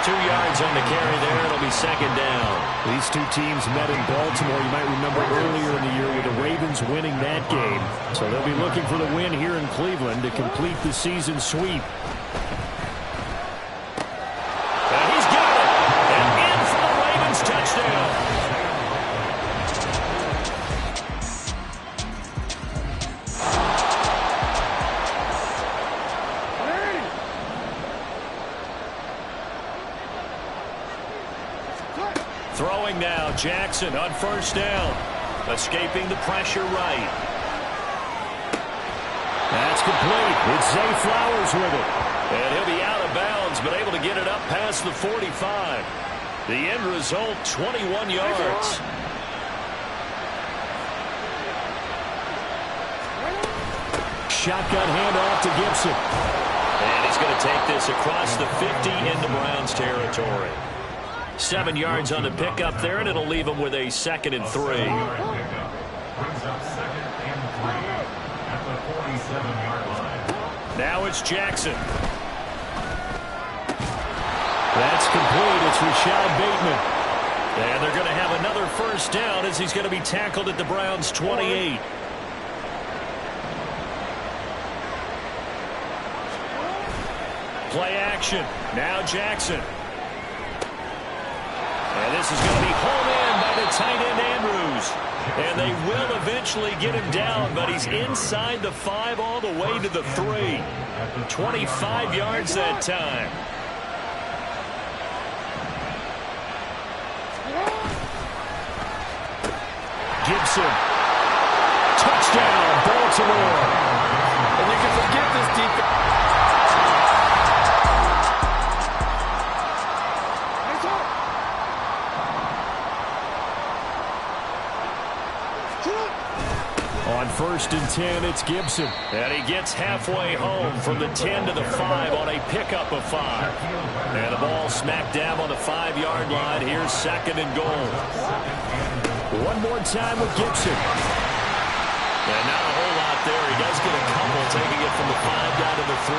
2 yards on the carry there. It'll be second down. These two teams met in Baltimore. You might remember earlier in the year with the Ravens winning that game. So they'll be looking for the win here in Cleveland to complete the season sweep. And he's got it. And in for the Ravens touchdown. Throwing now, Jackson on first down. Escaping the pressure right. That's complete. It's Zay Flowers with it. And he'll be out of bounds, but able to get it up past the 45. The end result, 21 yards. Shotgun handoff to Gibson. And he's going to take this across the 50 into Browns territory. 7 yards on the pickup there, and it'll leave him with a 2nd and 3. Brings up 2nd and 3 at the 47-yard line. Now it's Jackson. That's complete. It's Rashad Bateman. And they're going to have another first down as he's going to be tackled at the Browns' 28. Play action. Now Jackson. And this is going to be hauled in by the tight end Andrews. And they will eventually get him down, but he's inside the 5 all the way to the 3. 25 yards that time. Gibson. Touchdown, Baltimore. And you can forget this defense. On 1st and 10, it's Gibson. And he gets halfway home from the 10 to the 5 on a pickup of 5. And the ball smack dab on the 5-yard line. Here's 2nd and goal. One more time with Gibson. And not a whole lot there. He does get a couple, taking it from the 5 down to the 3.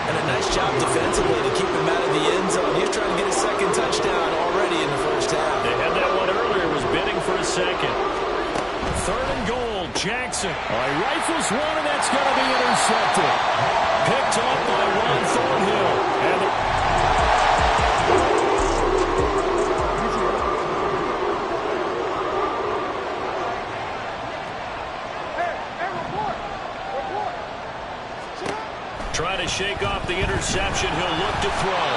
And a nice job defensively to keep him out of the end zone. He's trying to get his 2nd touchdown already in the first half. They had that one earlier, was bidding for a 2nd. 3rd and goal, Jackson. He rifles one, and that's going to be intercepted. Picked off by Ron Thornhill. And trying to shake off the interception. He'll look to throw.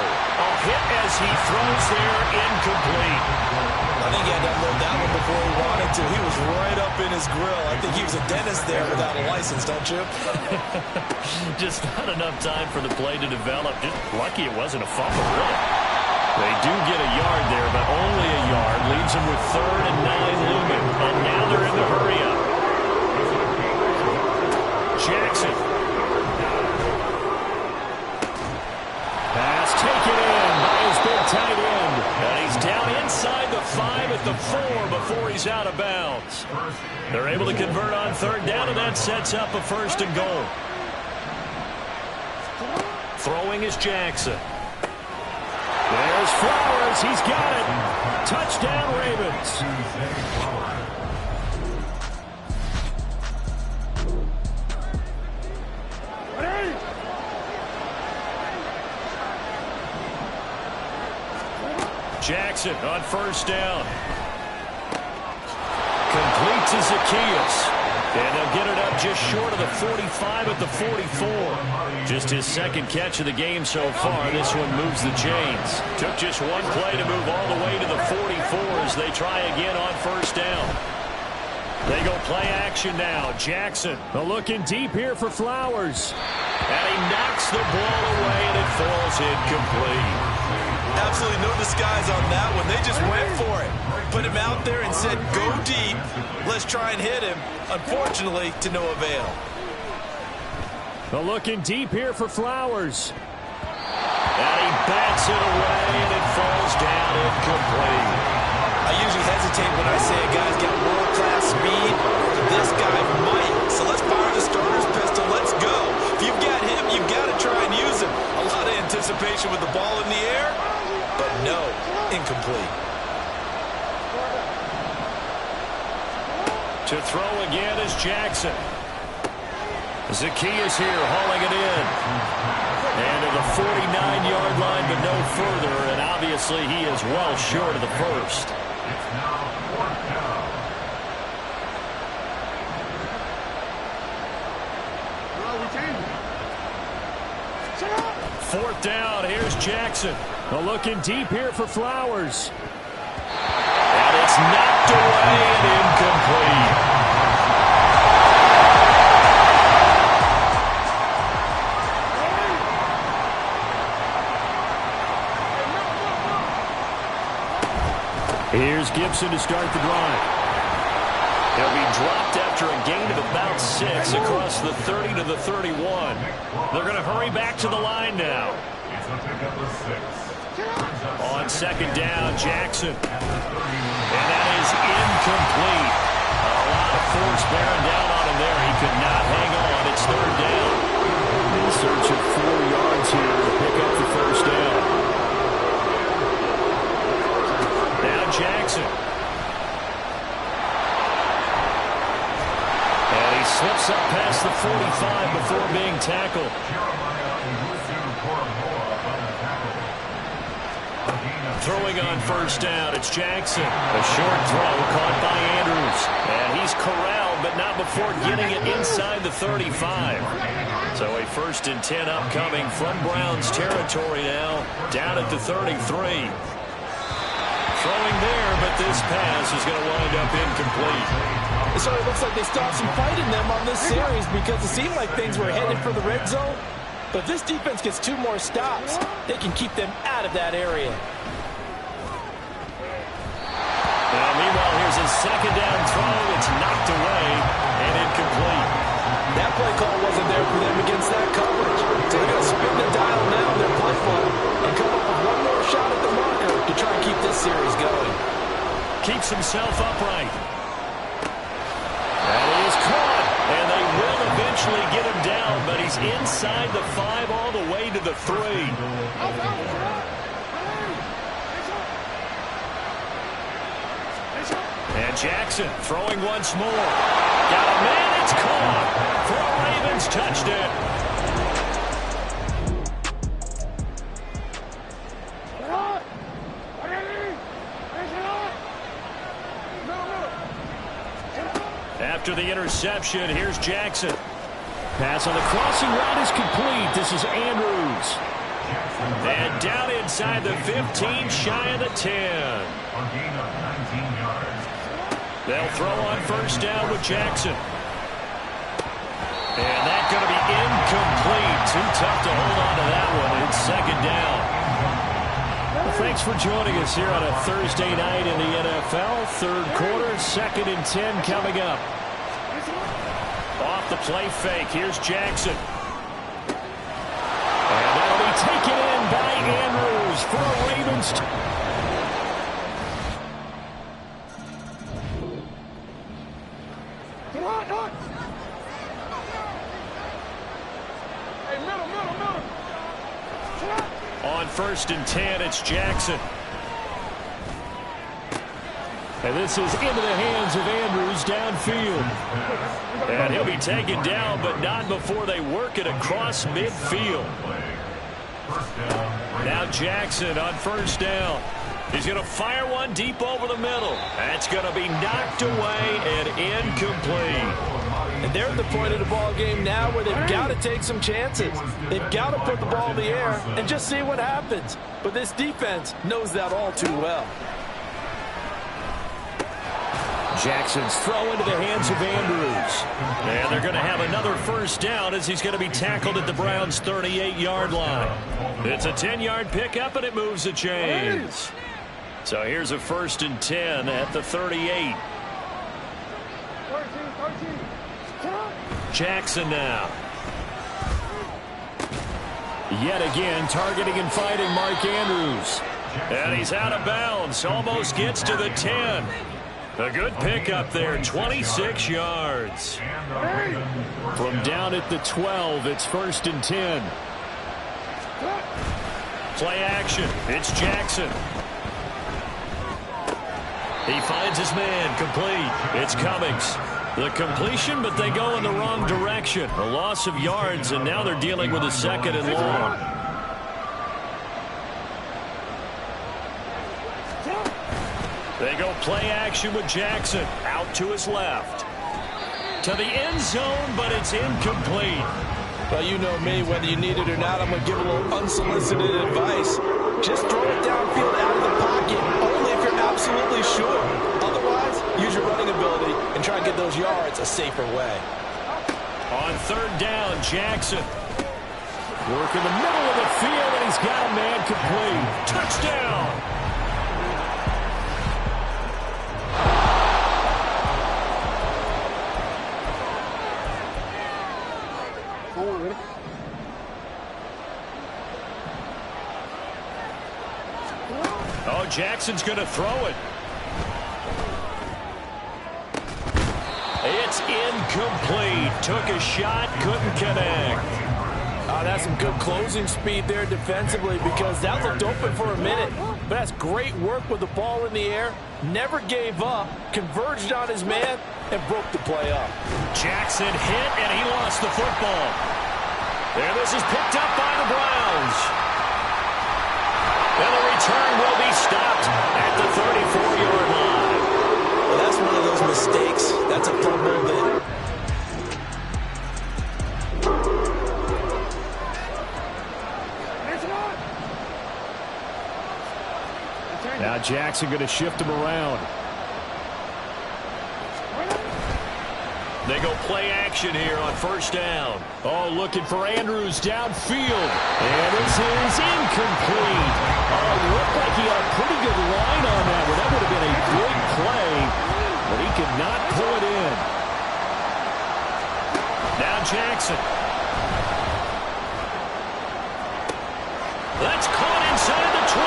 A hit as he throws there, incomplete. I think he had to unload that one before he wanted to. He was right up in his grill. I think he was a dentist there without a license, don't you? Just not enough time for the play to develop. Just lucky it wasn't a fumble, really. They do get a yard there, but only a yard. Leaves them with 3rd and 9 looming. And now they're in the hurry-up. Jackson. Pass taken in by his big tight end. And he's down inside the 5 at the 4 before he's out of bounds. They're able to convert on 3rd down, and that sets up a 1st and goal. Throwing is Jackson. There's Flowers. He's got it. Touchdown, Ravens. Jackson on 1st down. Complete to Zacchaeus. And they'll get it up just short of the 45 at the 44. Just his 2nd catch of the game so far. This one moves the chains. Took just one play to move all the way to the 44 as they try again on 1st down. They go play action now. Jackson. They're looking deep here for Flowers. And he knocks the ball away, and it falls incomplete. Absolutely no disguise on that one. They just went for it. Put him out there and said, go deep. Let's try and hit him. Unfortunately, to no avail. Well, looking deep here for Flowers. And he bats it away, and it falls down incomplete. I usually hesitate when I say a guy's got world-class speed. This guy might. So let's fire the starter's pistol. Let's go. If you've got him, you've got to try and use him. A lot of anticipation with the ball in the air, but no, incomplete. To throw again is Jackson. Zacchaeus here hauling it in. And to the 49-yard line, but no further. And obviously he is well short of the first. It's now fourth down. Fourth down, here's Jackson. Well, looking deep here for Flowers. And it's knocked away and incomplete. Here's Gibson to start the drive. He'll be dropped after a gain of about 6 across the 30 to the 31. They're going to hurry back to the line now. It's a pickup of 6. On second down, Jackson. And that is incomplete. A lot of force bearing down on him there. He could not hang on. It's third down. In search of 4 yards here to pick up the first down. Now Jackson. And he slips up past the 45 before being tackled. Throwing on first down, it's Jackson. A short throw caught by Andrews. And he's corralled, but not before getting it inside the 35. So a 1st and 10 upcoming from Browns territory now, down at the 33. Throwing there, but this pass is going to wind up incomplete. It certainly looks like they stopped some fight in them on this series because it seemed like things were headed for the red zone. But if this defense gets 2 more stops, they can keep them out of that area. Now, meanwhile, here's a second down throw. It's knocked away and incomplete. That play call wasn't there for them against that coverage. So they're going to spin the dial now in their play call and come up with 1 more shot at the marker to try and keep this series going. Keeps himself upright. And he is caught. And they will eventually get him down, but he's inside the 5 all the way to the 3. And Jackson throwing once more. Got a man, it's caught. For a Ravens touchdown. After the interception, here's Jackson. Pass on the crossing route is complete. This is Andrews. And down inside the 15, shy of the 10. A gain of 19 yards. They'll throw on first down with Jackson. And that's going to be incomplete. Too tough to hold on to that one. It's second down. Well, thanks for joining us here on a Thursday night in the NFL. Third quarter, 2nd and 10 coming up. Off the play fake, here's Jackson. And that'll be taken in by Andrews for a Ravens. On 1st and 10, it's Jackson. And this is into the hands of Andrews downfield. And he'll be taken down, but not before they work it across midfield. Now Jackson on first down. He's going to fire one deep over the middle. That's going to be knocked away and incomplete. And they're at the point of the ball game now where they've got to take some chances. They've got to put the ball in the air and just see what happens. But this defense knows that all too well. Jackson's throw into the hands of Andrews. And they're going to have another first down as he's going to be tackled at the Browns' 38-yard line. It's a 10-yard pickup, and it moves the chains. So here's a 1st and 10 at the 38. Jackson now. Yet again, targeting and fighting Mark Andrews. And he's out of bounds. Almost gets to the 10. A good pickup there, 26 yards. From down at the 12, it's 1st and 10. Play action. It's Jackson. He finds his man, complete. It's Cummings. The completion, but they go in the wrong direction. A loss of yards, and now they're dealing with a 2nd and long. They go play action with Jackson. Out to his left. To the end zone, but it's incomplete. Well, you know me, whether you need it or not, I'm going to give a little unsolicited advice. Just throw it downfield out of the pocket, only if you're absolutely sure. Otherwise, use your running ability and try and get those yards a safer way. On 3rd down, Jackson. Work in the middle of the field, and he's got a man complete. Touchdown! Oh, Jackson's going to throw it. It's incomplete. Took a shot, couldn't connect. That's some good closing speed there defensively because that looked open for a minute. But that's great work with the ball in the air. Never gave up, converged on his man, and broke the play up. Jackson hit, and he lost the football. And this is picked up by the Browns. And the return will be stopped at the 34-yard line. Well, that's one of those mistakes. That's a fumble that... Now Jackson going to shift him around. They go play action here on 1st down. Oh, looking for Andrews downfield. And this is incomplete. Oh, looked like he had a pretty good line on that one. That would have been a big play, but he could not pull it in. Now Jackson. That's caught inside the 20.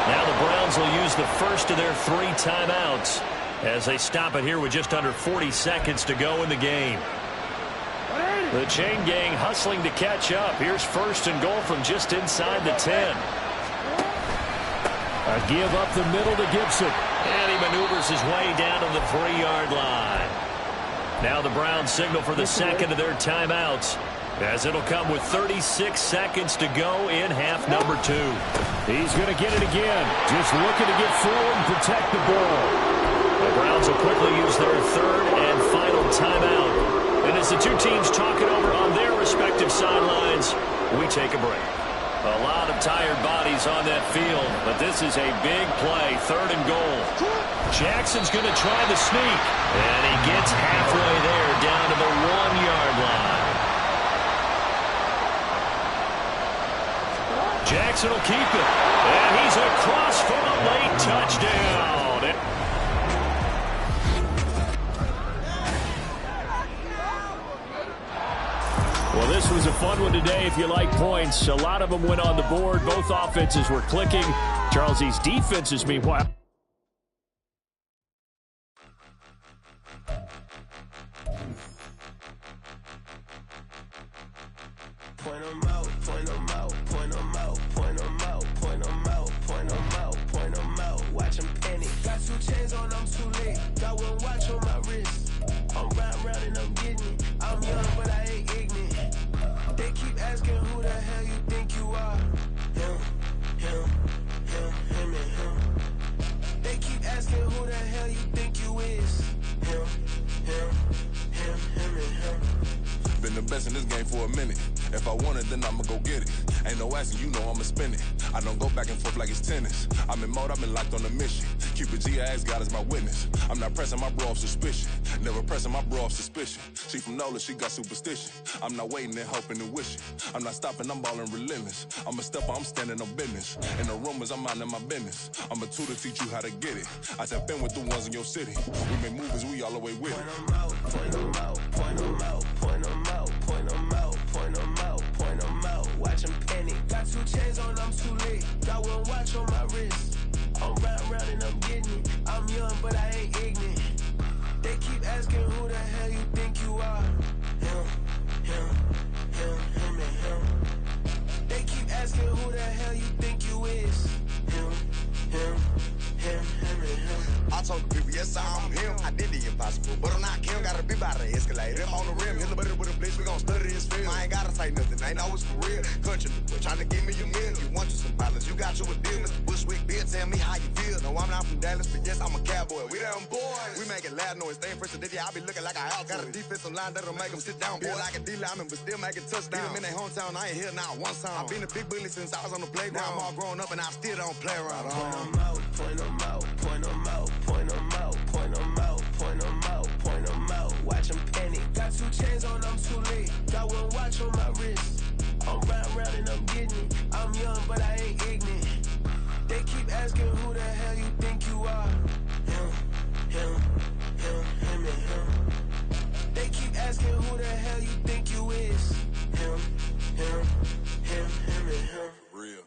Now the Browns will use the first of their 3 timeouts as they stop it here with just under 40 seconds to go in the game. The chain gang hustling to catch up. Here's 1st and goal from just inside the 10. A give up the middle to Gibson. And he maneuvers his way down to the 3-yard line. Now the Browns signal for the 2nd of their timeouts, as it'll come with 36 seconds to go in half number 2. He's going to get it again. Just looking to get forward and protect the ball. The Browns will quickly use their 3rd and final timeout. And as the 2 teams talk it over on their respective sidelines, we take a break. A lot of tired bodies on that field, but this is a big play, 3rd and goal. Jackson's going to try the sneak, and he gets halfway there down to the 1-yard line. Jackson will keep it, and he's across for a late touchdown. Well, this was a fun one today if you like points. A lot of them went on the board. Both offenses were clicking. Charles, these defenses, meanwhile. Point them out, point them out, point them out, point them out, point them out, point them out, point them out. Watch them panic. Got 2 chains on, I'm too late. Got 1 watch on my wrist. I'm round and I'm getting it. I'm young, but I ain't ignorant. They keep asking who the hell you think you are. Him, and him. They keep asking who the hell you think you is. Him, and him. Been the best in this game for for a minute. If I want it, then I'ma go get it. Ain't no asking, you know I'ma spend it. I don't go back and forth like it's tennis. I'm in mode, I've been locked on a mission. Cupid G, I ask God as my witness. I'm not pressing my bro off suspicion. Never pressing my bro off suspicion. She from NOLA, she got superstition. I'm not waiting and hoping and wishing. I'm not stopping, I'm balling relentless. I'm a stepper, I'm standing on business. In the rumors, I'm minding my business. I'm a tutor, teach you how to get it. I tap in with the ones in your city. We make movies, we all the way with it. Point them out, point them out, point them out, point them out, point them out, point them out, point them out. Watch them panic. Got 2 chains on, I'm too late. Got 1 watch on my wrist. I'm round and I'm getting it. I'm young, but I ain't ignorant. They keep asking who the hell you think you are. Him, and him. They keep asking who the hell you think you is. Him, and him. I told the people, yes, I'm him. I did the impossible, but I'm not Kim. Gotta be by the escalator. I'm on the rim, hit the butter with a blitz. We gon' study this film. I ain't gotta say nothing, ain't know it's for real. Country people trying to give me a meal. You want you some violence, you got you a deal. Mr. Bushwick, Bill, tell me how you feel. No, I'm not from Dallas, but yes, I'm a cowboy. We them boys. We make it loud noise, staying fresh to this. I be looking like a house. Got a defensive line that'll make them sit down. Feel like a D-lineman, but still make it touchdown. Beat them in their hometown, I ain't here now one time. I've been a big bully since I was on the playground. I'm all grown up and I still don't play around. Point them out, point them out, point them out, point them out, point them out, point them out, point them out. Watch them panic. Got 2 chains on, I'm too late. Got 1 watch on my wrist. I'm round and I'm getting it. I'm young, but I ain't ignorant. They keep asking who the hell you think you are. Him, and him. They keep asking who the hell you think you is. Him, and him. Real.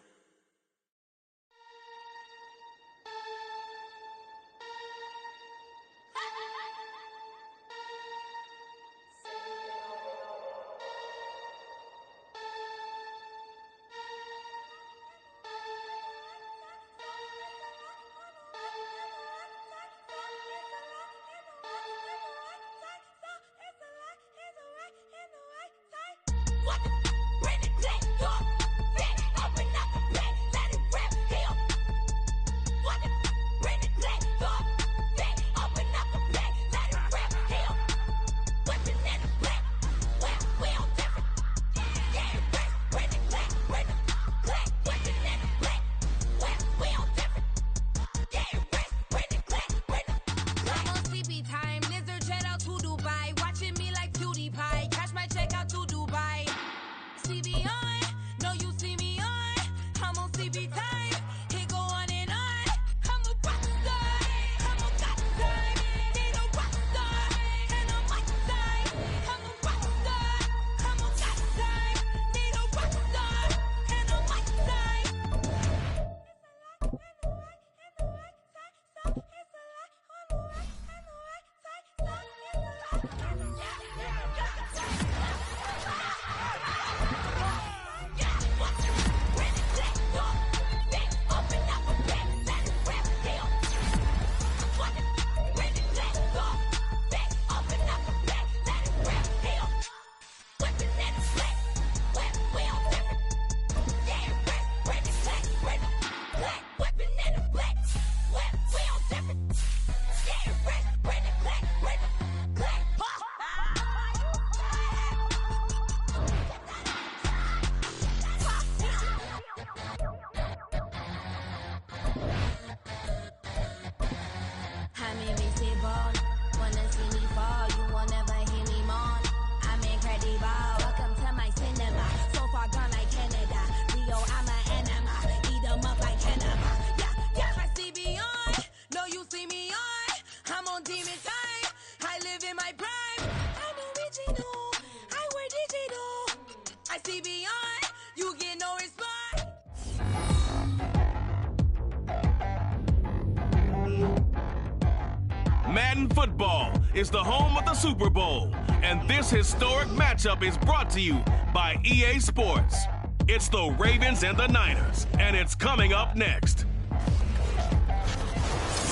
Madden football is the home of the Super Bowl, and this historic matchup is brought to you by EA Sports. It's the Ravens and the Niners, and it's coming up next.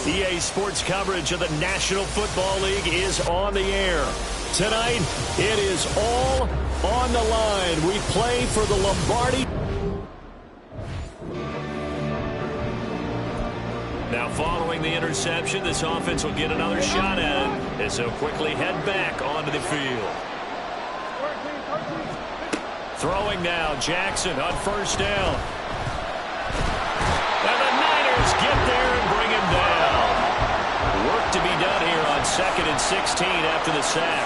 EA Sports coverage of the National Football League is on the air. Tonight, it is all on the line. We play for the Lombardi. Now, following the interception, this offense will get another shot at it as they'll quickly head back onto the field. Throwing now, Jackson on first down. And the Niners get there and bring him down. Work to be done here on 2nd and 16 after the sack.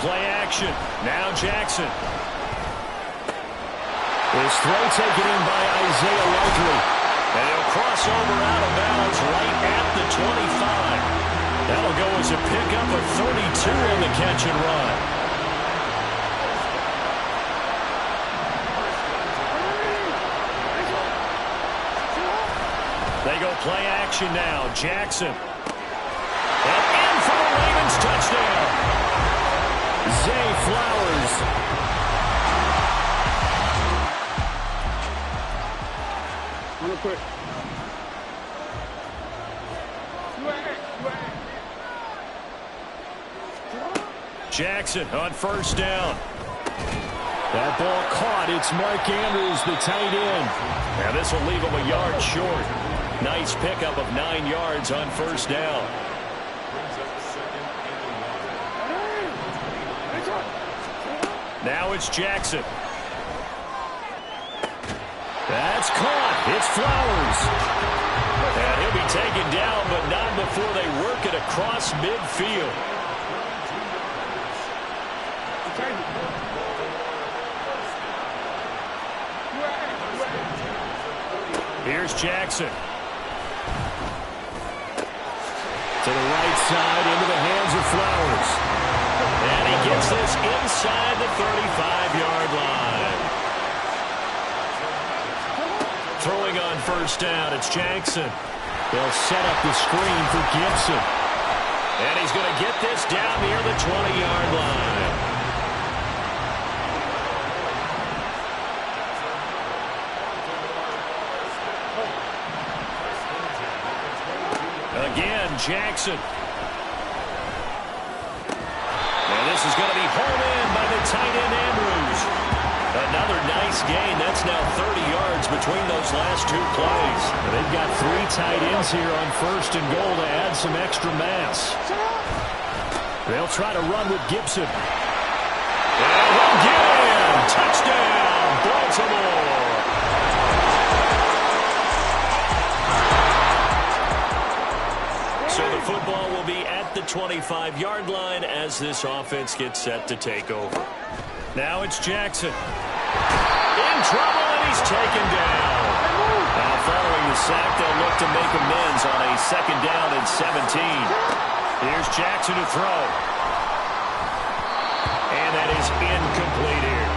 Play action. Now Jackson. His throw taken in by Isaiah Likely. And he'll cross over out of bounds right at the 25. That'll go as a pickup of 32 on the catch and run. They go play action now. Jackson. And in for the Ravens touchdown. Zay Flowers. Real quick. Jackson on first down. That ball caught. It's Mark Andrews, the tight end. Now this will leave him a yard short. Nice pickup of 9 yards on first down. Now it's Jackson. That's caught. It's Flowers. And he'll be taken down, but not before they work it across midfield. Here's Jackson. To the right side, into the hands of Flowers. And he gets this inside the 35-yard line. Throwing on first down, it's Jackson. They'll set up the screen for Gibson. And he's going to get this down near the 20-yard line. Again, Jackson. And this is going to be hauled in by the tight end, Andrews. Another nice gain. That's now 30 yards between those last 2 plays. They've got 3 tight ends here on first and goal to add some extra mass. They'll try to run with Gibson. And he'll get in. Touchdown, Baltimore. So the football will be at the 25-yard line as this offense gets set to take over. Now it's Jackson. In trouble, and he's taken down. Now following the sack, they'll look to make amends on a 2nd down and 17. Here's Jackson to throw. And that is incomplete here.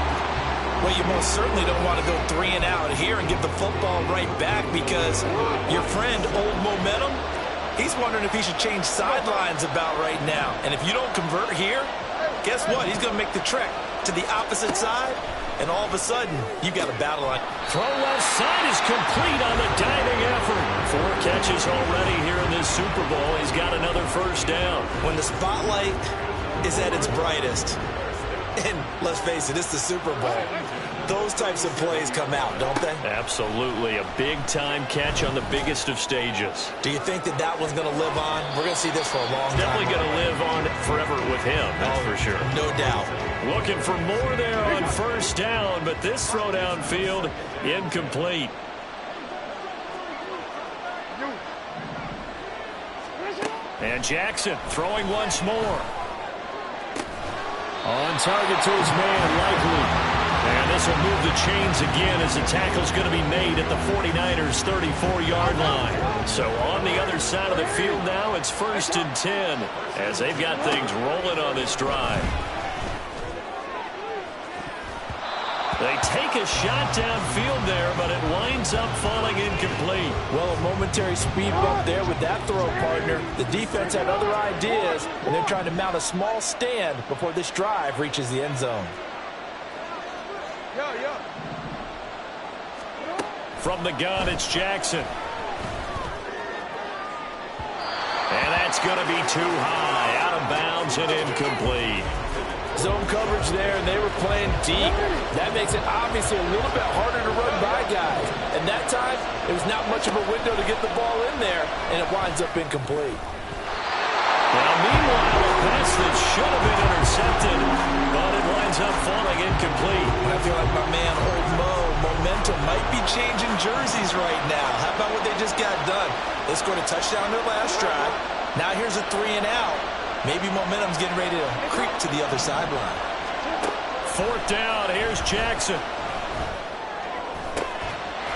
Well, you most certainly don't want to go 3 and out here and give the football right back because your friend, Old Momentum, he's wondering if he should change sidelines about right now. And if you don't convert here, guess what? He's going to make the trek to the opposite side, and all of a sudden, you've got a battle line. Throw left side is complete on the diving effort. 4 catches already here in this Super Bowl. He's got another first down. When the spotlight is at its brightest, and let's face it, it's the Super Bowl, those types of plays come out, don't they? Absolutely. A big-time catch on the biggest of stages. Do you think that that one's going to live on? We're going to see this for a long time. Definitely going to live on forever with him, that's for sure. No doubt. Looking for more there on first down, but this throw downfield, incomplete. And Jackson throwing once more. On target to his man, Likely. And this will move the chains again as the tackle's going to be made at the 49ers' 34-yard line. So on the other side of the field now, it's 1st and 10 as they've got things rolling on this drive. They take a shot downfield there, but it winds up falling incomplete. Well, a momentary speed bump there with that throw, partner. The defense had other ideas, and they're trying to mount a small stand before this drive reaches the end zone. From the gun, it's Jackson. And that's going to be too high, out of bounds and incomplete. Zone coverage there, and they were playing deep. That makes it obviously a little bit harder to run by guys. And that time, it was not much of a window to get the ball in there, and it winds up incomplete. Now, meanwhile, a pass that should have been there like my man Old Mo. Momentum might be changing jerseys right now. How about what they just got done? They scored a touchdown their last drive. Now here's a 3-and-out. Maybe momentum's getting ready to creep to the other sideline. 4th down. Here's Jackson.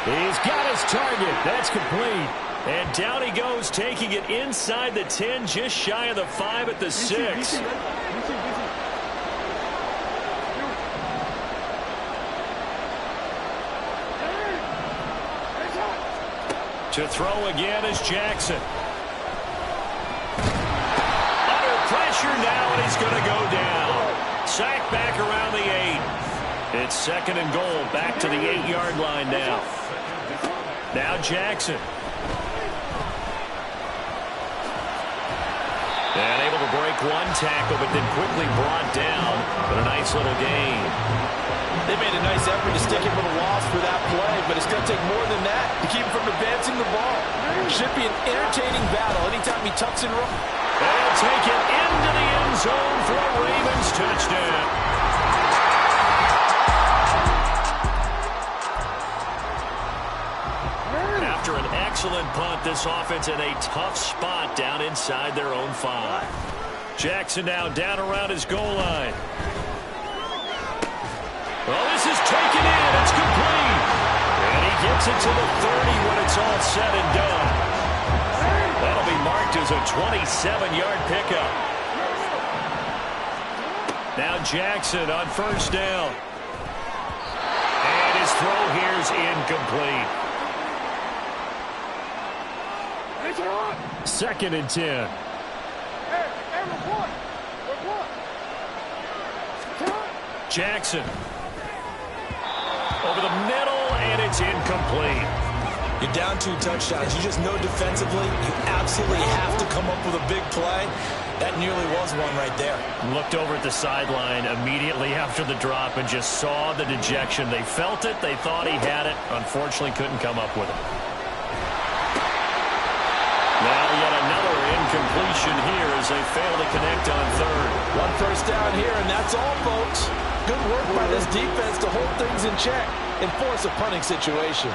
He's got his target. That's complete. And down he goes, taking it inside the 10, just shy of the 5 at the 6. To throw again is Jackson. Under pressure now, and he's going to go down. Sacked back around the 8. It's 2nd and goal, back to the 8-yard line now. Now Jackson. And able to break one tackle, but then quickly brought down. But a nice little gain. They made a nice effort to stick him with a loss for that play, but it's going to take more than that to keep him from advancing the ball. Should be an entertaining battle anytime he tucks and rolls. And take it into the end zone for a Ravens touchdown. After an excellent punt, this offense in a tough spot down inside their own 5. Jackson now down around his goal line. Well, this is taken in. It's complete. And he gets it to the 30 when it's all said and done. That'll be marked as a 27-yard pickup. Now Jackson on 1st down. And his throw here's incomplete. 2nd and 10. Jackson. Over the middle, and it's incomplete. You're down 2 touchdowns. You just know defensively you absolutely have to come up with a big play. That nearly was one right there. Looked over at the sideline immediately after the drop and just saw the dejection. They felt it. They thought he had it. Unfortunately, couldn't come up with it. Now yet another incompletion here as they fail to connect on 3rd. 1 first down here, and that's all, folks. Good work by this defense to hold things in check and force a punting situation.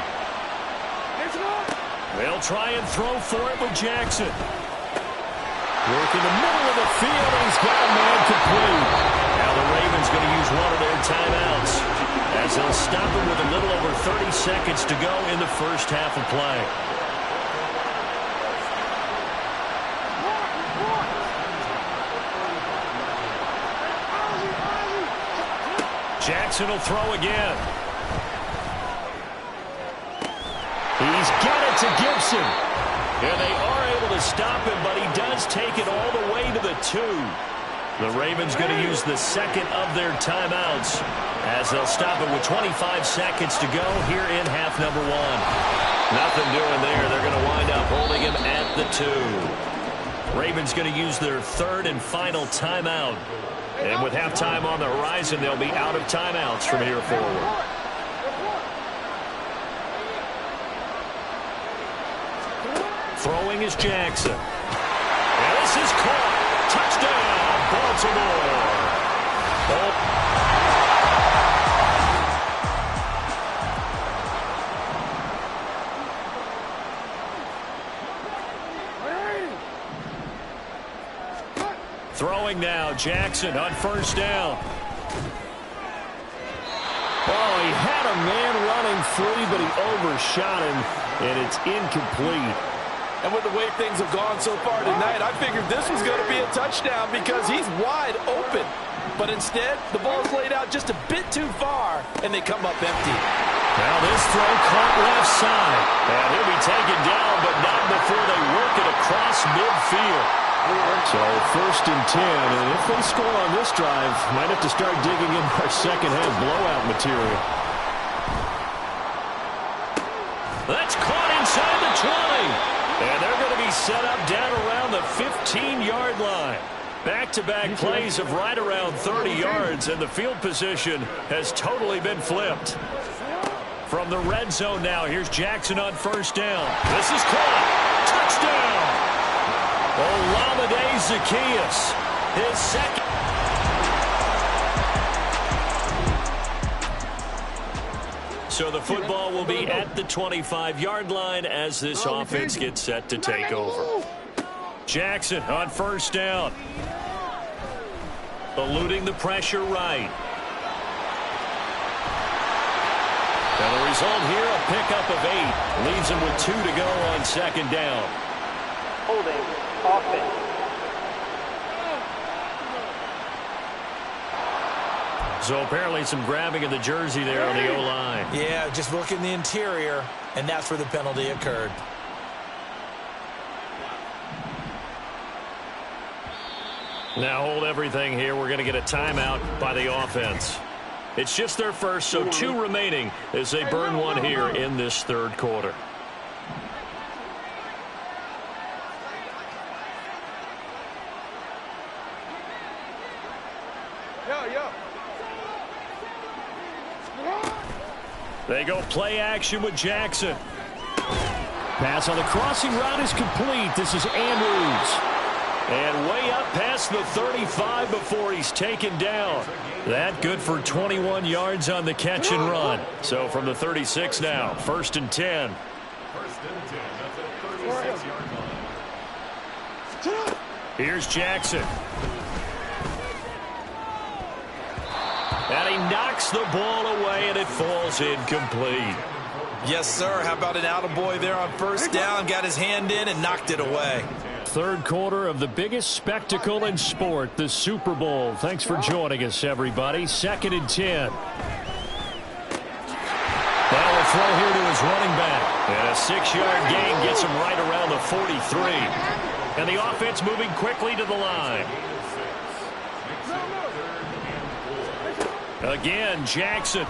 They'll try and throw for it with Jackson. Work in the middle of the field, and he's got a man complete. Now the Ravens going to use one of their timeouts as they'll stop him with a little over 30 seconds to go in the first half of play. Jackson will throw again. He's got it to Gibson. And they are able to stop him, but he does take it all the way to the 2. The Ravens going to use the 2nd of their timeouts as they'll stop him with 25 seconds to go here in half number 1. Nothing doing there. They're going to wind up holding him at the 2. Ravens going to use their 3rd and final timeout. And with halftime on the horizon, they'll be out of timeouts from here forward. Throwing is Jackson. And this is caught. Touchdown, Baltimore. Throwing now, Jackson on 1st down. Oh, he had a man running free, but he overshot him, and it's incomplete. And with the way things have gone so far tonight, I figured this was going to be a touchdown because he's wide open. But instead, the ball's laid out just a bit too far, and they come up empty. Now this throw caught left side. And he'll be taken down, but not before they work it across midfield. So 1st and 10, and if they score on this drive, might have to start digging in our second-half blowout material. That's caught inside the 20. And they're going to be set up down around the 15-yard line. Back-to-back plays of right around 30 yards, and the field position has totally been flipped. From the red zone now, here's Jackson on 1st down. This is caught. Touchdown! Olamide Zaccheaus, his 2nd. So the football will be at the 25-yard line as this offense gets set to take over. Jackson on first down. Eluding the pressure right. And the result here, a pickup of 8. Leaves him with 2 to go on second down. Holding, offense. So apparently some grabbing of the jersey there on the O-line. Yeah, just look in the interior, and that's where the penalty occurred. Now hold everything here. We're going to get a timeout by the offense. It's just their first, so 2 remaining as they burn one here in this third quarter. They go play action with Jackson. Pass on the crossing route is complete. This is Andrews. And way up past the 35 before he's taken down. That good for 21 yards on the catch and run. So from the 36 now, 1st and 10. Here's Jackson. And he knocks the ball away, and it falls incomplete. Yes, sir. How about an attaboy there on first down? Got his hand in and knocked it away. Third quarter of the biggest spectacle in sport, the Super Bowl. Thanks for joining us, everybody. 2nd and 10. That will throw here to his running back. And a 6-yard gain gets him right around the 43. And the offense moving quickly to the line. Again, Jackson.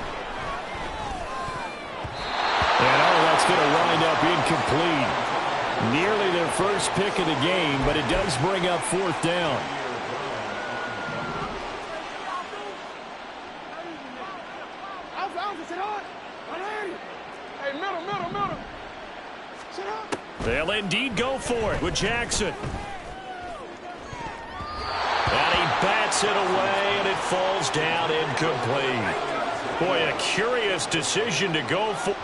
And that's going to wind up incomplete. Nearly their first pick of the game, but it does bring up 4th down. They'll indeed go for it with Jackson. And he bats it away, and it falls down incomplete. Boy, a curious decision to go for.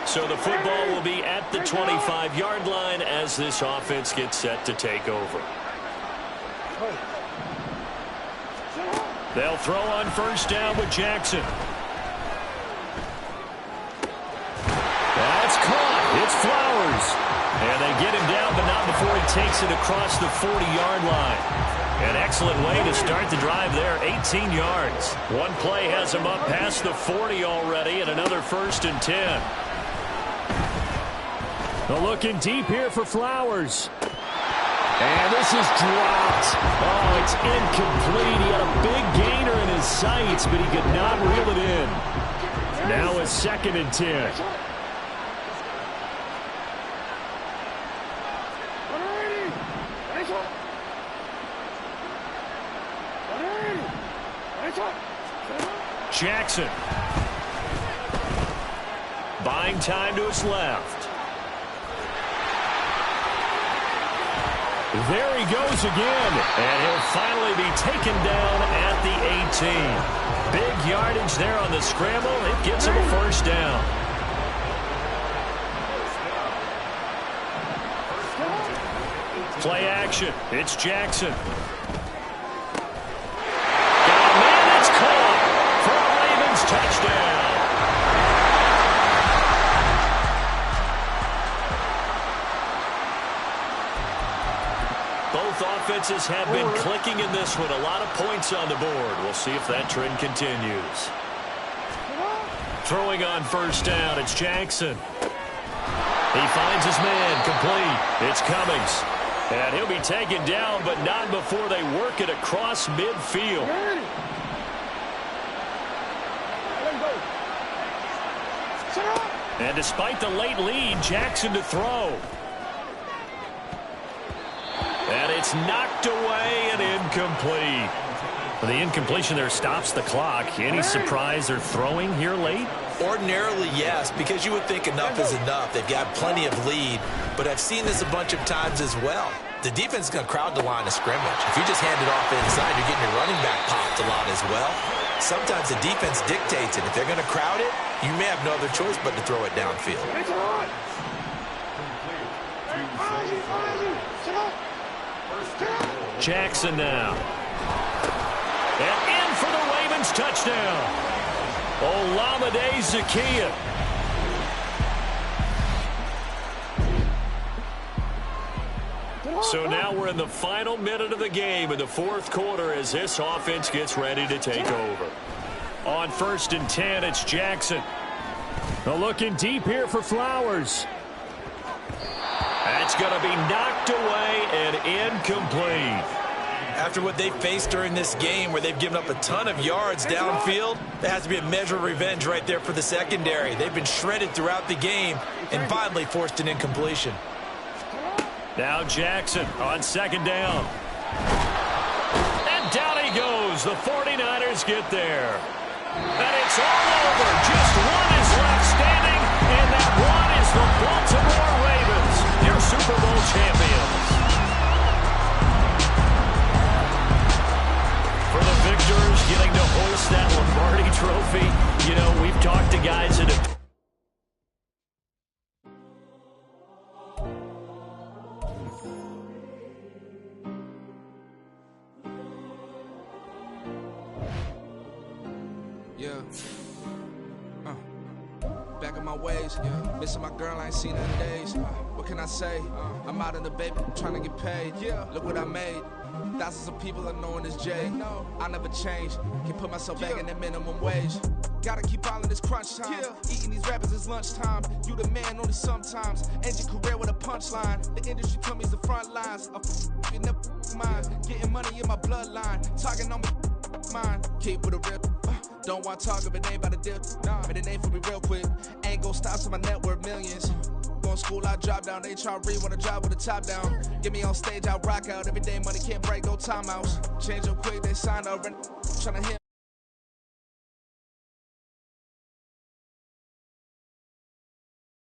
So the football will be at the 25-yard line as this offense gets set to take over. They'll throw on first down with Jackson. That's caught. It's Flowers. And they get him down, but not before he takes it across the 40-yard line. An excellent way to start the drive there, 18 yards. One play has him up past the 40 already, and another 1st and 10. Looking deep here for Flowers. And this is dropped. Oh, it's incomplete. He had a big gainer in his sights, but he could not reel it in. Now it's 2nd and 10. Jackson. Buying time to his left. There he goes again. And he'll finally be taken down at the 18. Big yardage there on the scramble. It gets him a 1st down. Play action. It's Jackson. Got a man that's caught for a Ravens touchdown. Both offenses have been clicking in this one. A lot of points on the board. We'll see if that trend continues. Throwing on first down, it's Jackson. He finds his man, complete. It's Cummings. And he'll be taken down, but not before they work it across midfield. And despite the late lead, Jackson to throw. And it's knocked away and incomplete. The incompletion there stops the clock. Any surprise they're throwing here late? Ordinarily, yes, because you would think enough is enough. They've got plenty of lead, but I've seen this a bunch of times as well. the defense is going to crowd the line of scrimmage. If you just hand it off inside, you're getting your running back popped a lot as well. Sometimes the defense dictates it. If they're going to crowd it, you may have no other choice but to throw it downfield. Jackson now. And in for the Ravens touchdown. Olamide Zaccheaus. So now we're in the final minute of the game in the fourth quarter as this offense gets ready to take over. On 1st and 10, it's Jackson. Looking deep here for Flowers. That's going to be knocked away and incomplete. After what they faced during this game where they've given up a ton of yards downfield, there has to be a measure of revenge right there for the secondary. They've been shredded throughout the game and finally forced an incompletion. Now Jackson on 2nd down. And down he goes. The 49ers get there. And it's all over. Just one is left standing, and that one is the Baltimore Ravens, your Super Bowl champions. For the victors getting to hoist that Lombardi trophy, you know, we've talked to guys that have... Back in my ways, missing my girl, I ain't seen her in days. What can I say? I'm out in the baby, trying to get paid. Look what I made. Thousands of people are knowing this Jay. I never change. Can put myself back in that minimum wage. Gotta keep all in this crunch time. Eating these rappers is lunchtime. You the man only sometimes. End your career with a punchline. The industry told me it's the front lines. You never mind. Getting money in my bloodline. Talking on me, mine. Keep with a real. Don't want to talk if it ain't about a deal. But it ain't for me real quick. Ain't gon' stop so my net worth millions. Going school, I drop down. HRE wanna drive with the top down. Get me on stage, I rock out. Every day money can't break, no timeouts. Change up quick, they sign up. Tryna hit.